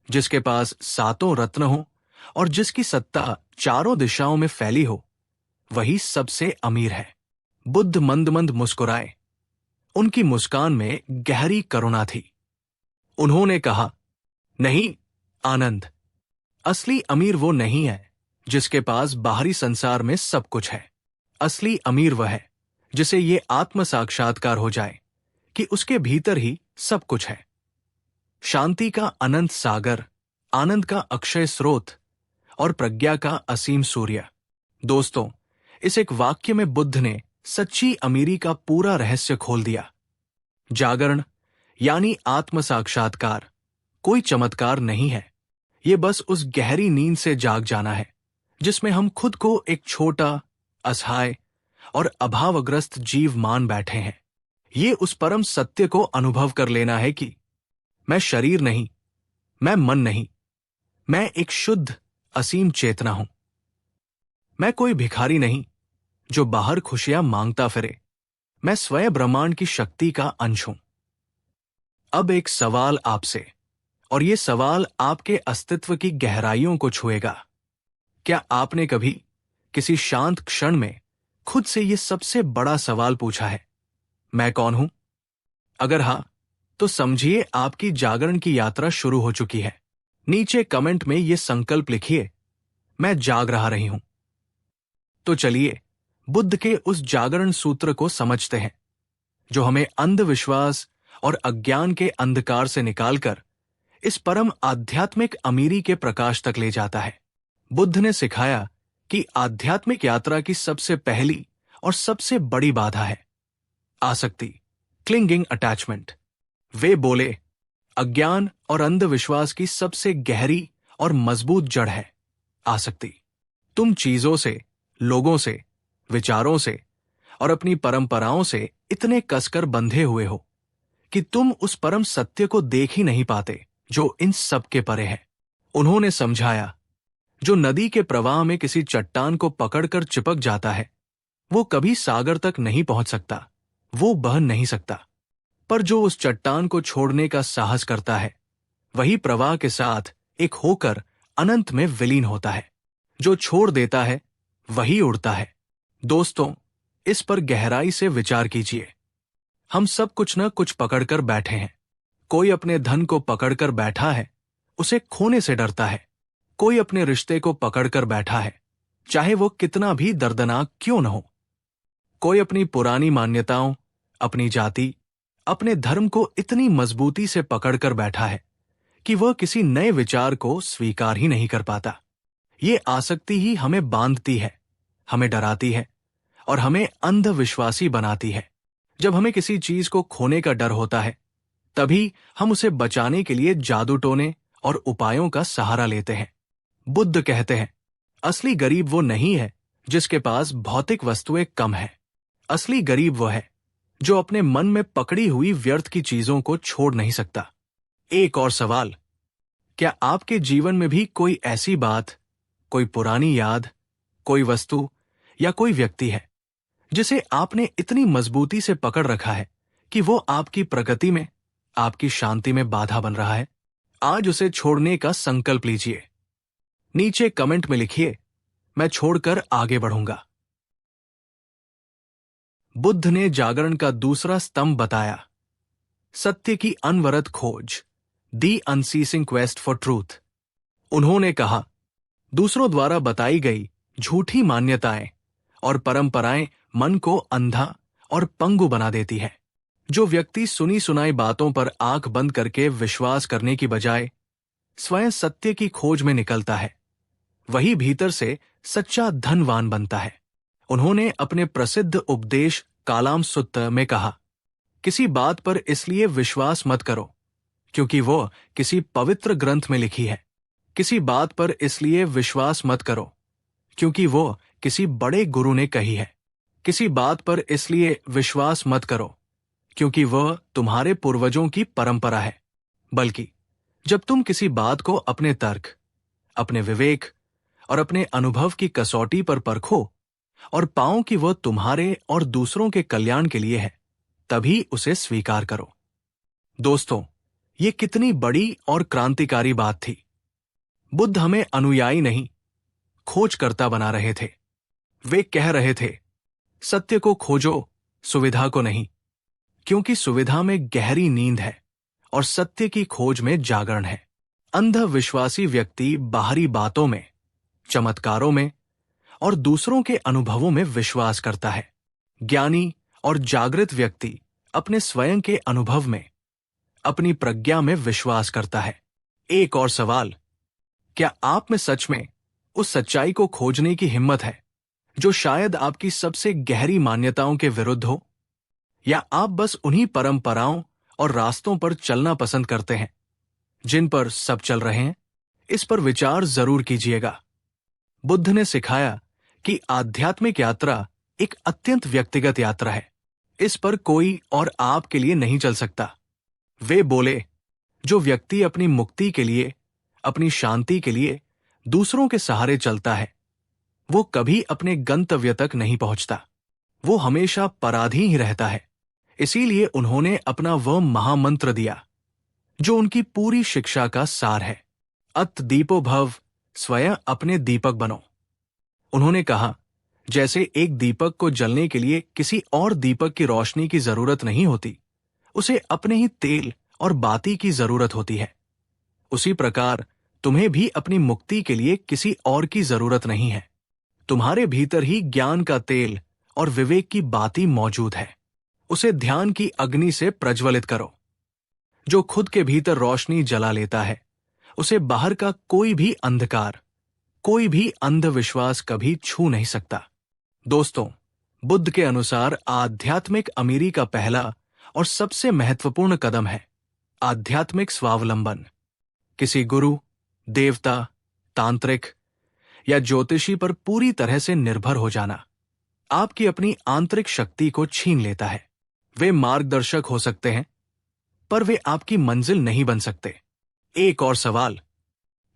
जिसके पास 7 रत्न हो और जिसकी सत्ता चारों दिशाओं में फैली हो, वही सबसे अमीर है। बुद्ध मंद मंद मुस्कुराए। उनकी मुस्कान में गहरी करुणा थी। उन्होंने कहा, नहीं आनंद, असली अमीर वो नहीं है जिसके पास बाहरी संसार में सब कुछ है। असली अमीर वह है जिसे ये आत्म साक्षात्कार हो जाए कि उसके भीतर ही सब कुछ है। शांति का अनंत सागर, आनंद का अक्षय स्रोत और प्रज्ञा का असीम सूर्य। दोस्तों, इस एक वाक्य में बुद्ध ने सच्ची अमीरी का पूरा रहस्य खोल दिया। जागरण यानी आत्म साक्षात्कार कोई चमत्कार नहीं है। ये बस उस गहरी नींद से जाग जाना है जिसमें हम खुद को एक छोटा, असहाय और अभावग्रस्त जीव मान बैठे हैं। ये उस परम सत्य को अनुभव कर लेना है कि मैं शरीर नहीं, मैं मन नहीं, मैं एक शुद्ध असीम चेतना हूं। मैं कोई भिखारी नहीं जो बाहर खुशियां मांगता फिरे। मैं स्वयं ब्रह्मांड की शक्ति का अंश हूं। अब एक सवाल आपसे, और ये सवाल आपके अस्तित्व की गहराइयों को छुएगा। क्या आपने कभी किसी शांत क्षण में खुद से ये सबसे बड़ा सवाल पूछा है, मैं कौन हूं? अगर हां, तो समझिए आपकी जागरण की यात्रा शुरू हो चुकी है। नीचे कमेंट में ये संकल्प लिखिए, मैं जाग रही हूं। तो चलिए बुद्ध के उस जागरण सूत्र को समझते हैं जो हमें अंधविश्वास और अज्ञान के अंधकार से निकालकर इस परम आध्यात्मिक अमीरी के प्रकाश तक ले जाता है। बुद्ध ने सिखाया कि आध्यात्मिक यात्रा की सबसे पहली और सबसे बड़ी बाधा है आसक्ति, क्लिंगिंग अटैचमेंट। वे बोले, अज्ञान और अंधविश्वास की सबसे गहरी और मजबूत जड़ है आसक्ति। तुम चीजों से, लोगों से, विचारों से और अपनी परंपराओं से इतने कसकर बंधे हुए हो कि तुम उस परम सत्य को देख ही नहीं पाते जो इन सब के परे है। उन्होंने समझाया, जो नदी के प्रवाह में किसी चट्टान को पकड़कर चिपक जाता है, वो कभी सागर तक नहीं पहुंच सकता, वो बह नहीं सकता। पर जो उस चट्टान को छोड़ने का साहस करता है, वही प्रवाह के साथ एक होकर अनंत में विलीन होता है। जो छोड़ देता है, वही उड़ता है। दोस्तों, इस पर गहराई से विचार कीजिए। हम सब कुछ न कुछ पकड़कर बैठे हैं। कोई अपने धन को पकड़कर बैठा है, उसे खोने से डरता है। कोई अपने रिश्ते को पकड़कर बैठा है, चाहे वो कितना भी दर्दनाक क्यों न हो। कोई अपनी पुरानी मान्यताओं, अपनी जाति, अपने धर्म को इतनी मजबूती से पकड़कर बैठा है कि वह किसी नए विचार को स्वीकार ही नहीं कर पाता। ये आसक्ति ही हमें बांधती है, हमें डराती है और हमें अंधविश्वासी बनाती है। जब हमें किसी चीज को खोने का डर होता है, तभी हम उसे बचाने के लिए जादू टोने और उपायों का सहारा लेते हैं। बुद्ध कहते हैं, असली गरीब वो नहीं है जिसके पास भौतिक वस्तुएं कम है। असली गरीब वो है जो अपने मन में पकड़ी हुई व्यर्थ की चीजों को छोड़ नहीं सकता। एक और सवाल, क्या आपके जीवन में भी कोई ऐसी बात, कोई पुरानी याद, कोई वस्तु या कोई व्यक्ति है जिसे आपने इतनी मजबूती से पकड़ रखा है कि वो आपकी प्रगति में, आपकी शांति में बाधा बन रहा है? आज उसे छोड़ने का संकल्प लीजिए। नीचे कमेंट में लिखिए, मैं छोड़कर आगे बढ़ूंगा। बुद्ध ने जागरण का दूसरा स्तंभ बताया, सत्य की अनवरत खोज, दी अनसीसिंग क्वेस्ट फॉर ट्रूथ। उन्होंने कहा, दूसरों द्वारा बताई गई झूठी मान्यताएं और परंपराएं मन को अंधा और पंगु बना देती है। जो व्यक्ति सुनी सुनाई बातों पर आंख बंद करके विश्वास करने की बजाय स्वयं सत्य की खोज में निकलता है, वही भीतर से सच्चा धनवान बनता है। उन्होंने अपने प्रसिद्ध उपदेश कालाम सुत्त में कहा, किसी बात पर इसलिए विश्वास मत करो क्योंकि वो किसी पवित्र ग्रंथ में लिखी है। किसी बात पर इसलिए विश्वास मत करो क्योंकि वो किसी बड़े गुरु ने कही है। किसी बात पर इसलिए विश्वास मत करो क्योंकि वह तुम्हारे पूर्वजों की परंपरा है। बल्कि जब तुम किसी बात को अपने तर्क, अपने विवेक और अपने अनुभव की कसौटी पर परखो और पाओ कि वह तुम्हारे और दूसरों के कल्याण के लिए है, तभी उसे स्वीकार करो। दोस्तों, ये कितनी बड़ी और क्रांतिकारी बात थी। बुद्ध हमें अनुयायी नहीं, खोजकर्ता बना रहे थे। वे कह रहे थे, सत्य को खोजो, सुविधा को नहीं, क्योंकि सुविधा में गहरी नींद है और सत्य की खोज में जागरण है। अंधविश्वासी व्यक्ति बाहरी बातों में, चमत्कारों में और दूसरों के अनुभवों में विश्वास करता है। ज्ञानी और जागृत व्यक्ति अपने स्वयं के अनुभव में, अपनी प्रज्ञा में विश्वास करता है। एक और सवाल, क्या आप में सच में उस सच्चाई को खोजने की हिम्मत है जो शायद आपकी सबसे गहरी मान्यताओं के विरुद्ध हो? या आप बस उन्हीं परंपराओं और रास्तों पर चलना पसंद करते हैं जिन पर सब चल रहे हैं? इस पर विचार जरूर कीजिएगा। बुद्ध ने सिखाया कि आध्यात्मिक यात्रा एक अत्यंत व्यक्तिगत यात्रा है। इस पर कोई और आपके लिए नहीं चल सकता। वे बोले, जो व्यक्ति अपनी मुक्ति के लिए, अपनी शांति के लिए दूसरों के सहारे चलता है, वो कभी अपने गंतव्य तक नहीं पहुंचता। वो हमेशा पराधी ही रहता है। इसीलिए उन्होंने अपना वह महामंत्र दिया जो उनकी पूरी शिक्षा का सार है, अत दीपो भव, स्वयं अपने दीपक बनो। उन्होंने कहा, जैसे एक दीपक को जलने के लिए किसी और दीपक की रोशनी की जरूरत नहीं होती, उसे अपने ही तेल और बाती की जरूरत होती है, उसी प्रकार तुम्हें भी अपनी मुक्ति के लिए किसी और की जरूरत नहीं है। तुम्हारे भीतर ही ज्ञान का तेल और विवेक की बाती मौजूद है। उसे ध्यान की अग्नि से प्रज्वलित करो। जो खुद के भीतर रोशनी जला लेता है, उसे बाहर का कोई भी अंधकार, कोई भी अंधविश्वास कभी छू नहीं सकता। दोस्तों, बुद्ध के अनुसार आध्यात्मिक अमीरी का पहला और सबसे महत्वपूर्ण कदम है आध्यात्मिक स्वावलंबन। किसी गुरु, देवता, तांत्रिक या ज्योतिषी पर पूरी तरह से निर्भर हो जाना आपकी अपनी आंतरिक शक्ति को छीन लेता है। वे मार्गदर्शक हो सकते हैं, पर वे आपकी मंजिल नहीं बन सकते। एक और सवाल,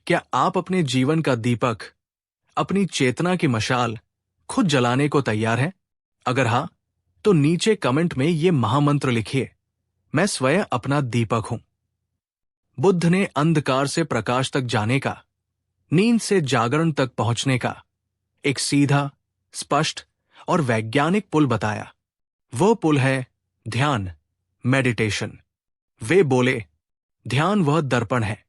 क्या आप अपने जीवन का दीपक, अपनी चेतना की मशाल खुद जलाने को तैयार हैं? अगर हाँ, तो नीचे कमेंट में ये महामंत्र लिखिए, मैं स्वयं अपना दीपक हूं। बुद्ध ने अंधकार से प्रकाश तक जाने का, नींद से जागरण तक पहुंचने का एक सीधा, स्पष्ट और वैज्ञानिक पुल बताया। वह पुल है ध्यान, मेडिटेशन। वे बोले, ध्यान वह दर्पण है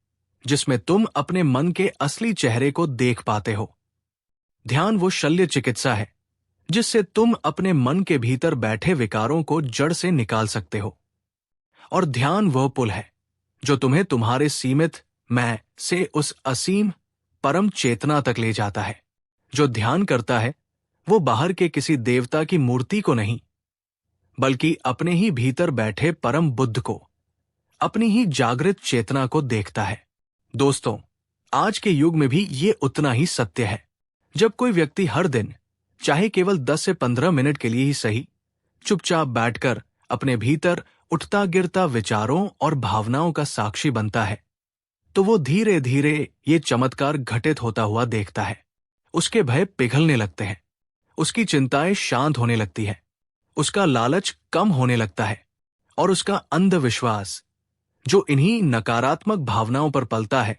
जिसमें तुम अपने मन के असली चेहरे को देख पाते हो। ध्यान वो शल्य चिकित्सा है जिससे तुम अपने मन के भीतर बैठे विकारों को जड़ से निकाल सकते हो। और ध्यान वह पुल है जो तुम्हें तुम्हारे सीमित मैं से उस असीम परम चेतना तक ले जाता है। जो ध्यान करता है वो बाहर के किसी देवता की मूर्ति को नहीं, बल्कि अपने ही भीतर बैठे परम बुद्ध को, अपनी ही जागृत चेतना को देखता है। दोस्तों, आज के युग में भी ये उतना ही सत्य है। जब कोई व्यक्ति हर दिन, चाहे केवल 10 से 15 मिनट के लिए ही सही, चुपचाप बैठकर अपने भीतर उठता गिरता विचारों और भावनाओं का साक्षी बनता है, तो वो धीरे धीरे ये चमत्कार घटित होता हुआ देखता है। उसके भय पिघलने लगते हैं, उसकी चिंताएं शांत होने लगती है, उसका लालच कम होने लगता है और उसका अंधविश्वास, जो इन्हीं नकारात्मक भावनाओं पर पलता है,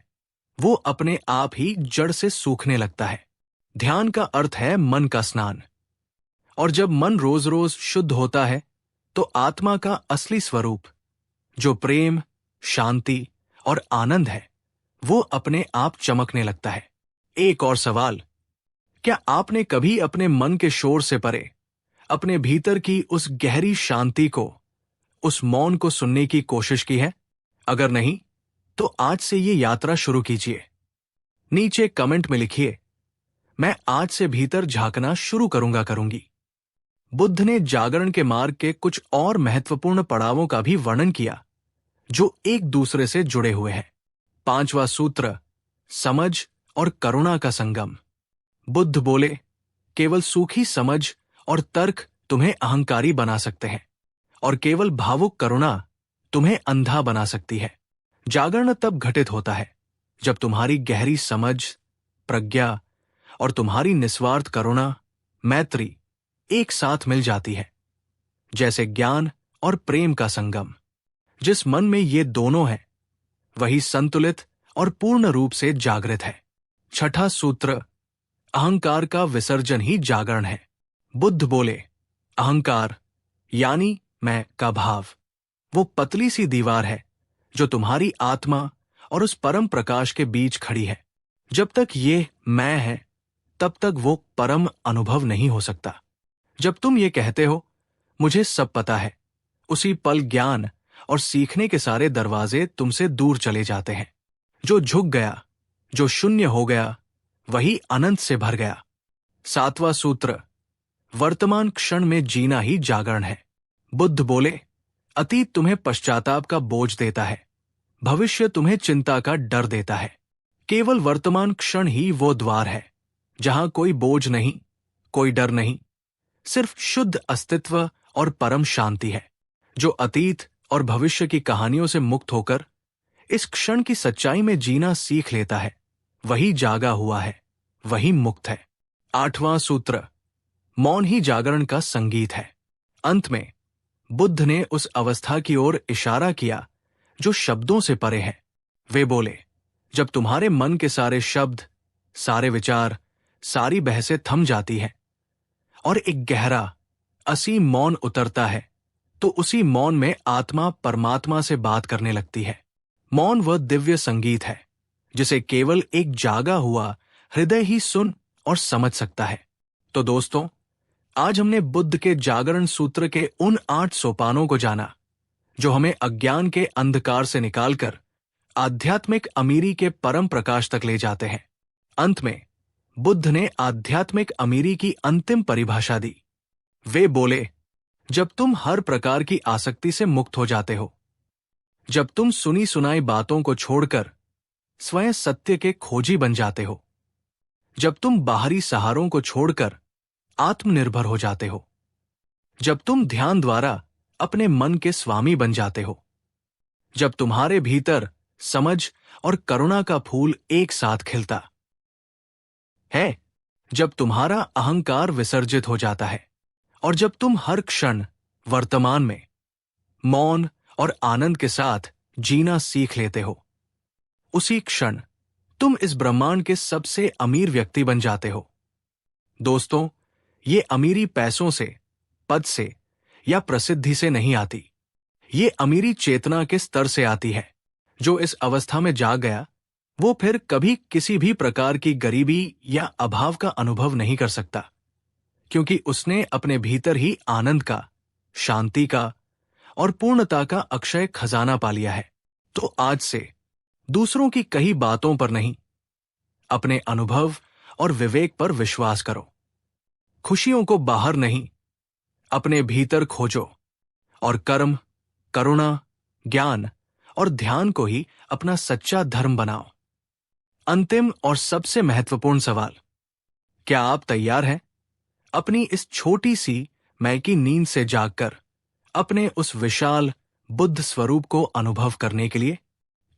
वो अपने आप ही जड़ से सूखने लगता है। ध्यान का अर्थ है मन का स्नान, और जब मन रोज रोज शुद्ध होता है तो आत्मा का असली स्वरूप, जो प्रेम, शांति और आनंद है, वो अपने आप चमकने लगता है। एक और सवाल, क्या आपने कभी अपने मन के शोर से परे अपने भीतर की उस गहरी शांति को, उस मौन को सुनने की कोशिश की है? अगर नहीं, तो आज से ये यात्रा शुरू कीजिए। नीचे कमेंट में लिखिए, मैं आज से भीतर झांकना शुरू करूंगी। बुद्ध ने जागरण के मार्ग के कुछ और महत्वपूर्ण पड़ावों का भी वर्णन किया, जो एक दूसरे से जुड़े हुए हैं। 5वां सूत्र, समझ और करुणा का संगम। बुद्ध बोले, केवल सूखी समझ और तर्क तुम्हें अहंकारी बना सकते हैं, और केवल भावुक करुणा तुम्हें अंधा बना सकती है। जागरण तब घटित होता है जब तुम्हारी गहरी समझ, प्रज्ञा और तुम्हारी निस्वार्थ करुणा, मैत्री एक साथ मिल जाती है, जैसे ज्ञान और प्रेम का संगम। जिस मन में ये दोनों हैं, वही संतुलित और पूर्ण रूप से जागृत है। 6ठा सूत्र, अहंकार का विसर्जन ही जागरण है। बुद्ध बोले, अहंकार यानी मैं का भाव वो पतली सी दीवार है जो तुम्हारी आत्मा और उस परम प्रकाश के बीच खड़ी है। जब तक ये मैं है, तब तक वो परम अनुभव नहीं हो सकता। जब तुम ये कहते हो, मुझे सब पता है, उसी पल ज्ञान और सीखने के सारे दरवाजे तुमसे दूर चले जाते हैं। जो झुक गया, जो शून्य हो गया, वही अनंत से भर गया। 7वां सूत्र, वर्तमान क्षण में जीना ही जागरण है। बुद्ध बोले, अतीत तुम्हें पश्चाताप का बोझ देता है, भविष्य तुम्हें चिंता का डर देता है। केवल वर्तमान क्षण ही वो द्वार है जहां कोई बोझ नहीं, कोई डर नहीं, सिर्फ शुद्ध अस्तित्व और परम शांति है। जो अतीत और भविष्य की कहानियों से मुक्त होकर इस क्षण की सच्चाई में जीना सीख लेता है, वही जागा हुआ है, वही मुक्त है। 8वां सूत्र, मौन ही जागरण का संगीत है। अंत में बुद्ध ने उस अवस्था की ओर इशारा किया जो शब्दों से परे है। वे बोले, जब तुम्हारे मन के सारे शब्द, सारे विचार, सारी बहसें थम जाती हैं और एक गहरा, असीम मौन उतरता है, तो उसी मौन में आत्मा परमात्मा से बात करने लगती है। मौन वह दिव्य संगीत है जिसे केवल एक जागा हुआ हृदय ही सुन और समझ सकता है। तो दोस्तों, आज हमने बुद्ध के जागरण सूत्र के उन 8 सोपानों को जाना जो हमें अज्ञान के अंधकार से निकालकर आध्यात्मिक अमीरी के परम प्रकाश तक ले जाते हैं। अंत में बुद्ध ने आध्यात्मिक अमीरी की अंतिम परिभाषा दी। वे बोले, जब तुम हर प्रकार की आसक्ति से मुक्त हो जाते हो, जब तुम सुनी सुनाई बातों को छोड़कर स्वयं सत्य के खोजी बन जाते हो, जब तुम बाहरी सहारों को छोड़कर आत्मनिर्भर हो जाते हो, जब तुम ध्यान द्वारा अपने मन के स्वामी बन जाते हो, जब तुम्हारे भीतर समझ और करुणा का फूल एक साथ खिलता है, जब तुम्हारा अहंकार विसर्जित हो जाता है और जब तुम हर क्षण वर्तमान में मौन और आनंद के साथ जीना सीख लेते हो, उसी क्षण तुम इस ब्रह्मांड के सबसे अमीर व्यक्ति बन जाते हो। दोस्तों, ये अमीरी पैसों से, पद से या प्रसिद्धि से नहीं आती। ये अमीरी चेतना के स्तर से आती है। जो इस अवस्था में जा गया, वो फिर कभी किसी भी प्रकार की गरीबी या अभाव का अनुभव नहीं कर सकता, क्योंकि उसने अपने भीतर ही आनंद का, शांति का और पूर्णता का अक्षय खजाना पा लिया है। तो आज से दूसरों की कही बातों पर नहीं, अपने अनुभव और विवेक पर विश्वास करो। खुशियों को बाहर नहीं, अपने भीतर खोजो और कर्म, करुणा, ज्ञान और ध्यान को ही अपना सच्चा धर्म बनाओ। अंतिम और सबसे महत्वपूर्ण सवाल, क्या आप तैयार हैं अपनी इस छोटी सी मैं की नींद से जागकर अपने उस विशाल बुद्ध स्वरूप को अनुभव करने के लिए?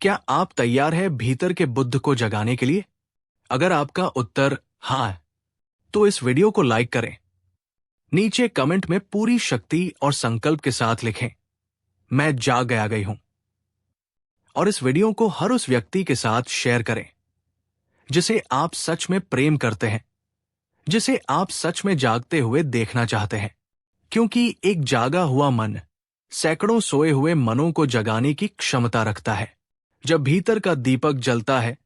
क्या आप तैयार है भीतर के बुद्ध को जगाने के लिए? अगर आपका उत्तर हाँ है, तो इस वीडियो को लाइक करें। नीचे कमेंट में पूरी शक्ति और संकल्प के साथ लिखें, मैं जाग गया गई हूं। और इस वीडियो को हर उस व्यक्ति के साथ शेयर करें जिसे आप सच में प्रेम करते हैं, जिसे आप सच में जागते हुए देखना चाहते हैं। क्योंकि एक जागा हुआ मन सैकड़ों सोए हुए मनों को जगाने की क्षमता रखता है। जब भीतर का दीपक जलता है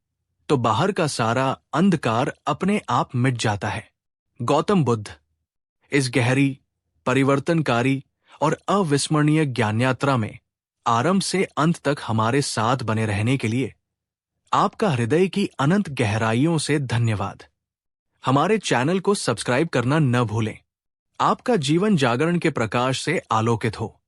तो बाहर का सारा अंधकार अपने आप मिट जाता है। गौतम बुद्ध इस गहरी, परिवर्तनकारी और अविस्मरणीय ज्ञान यात्रा में आरंभ से अंत तक हमारे साथ बने रहने के लिए आपका हृदय की अनंत गहराइयों से धन्यवाद। हमारे चैनल को सब्सक्राइब करना न भूलें। आपका जीवन जागरण के प्रकाश से आलोकित हो।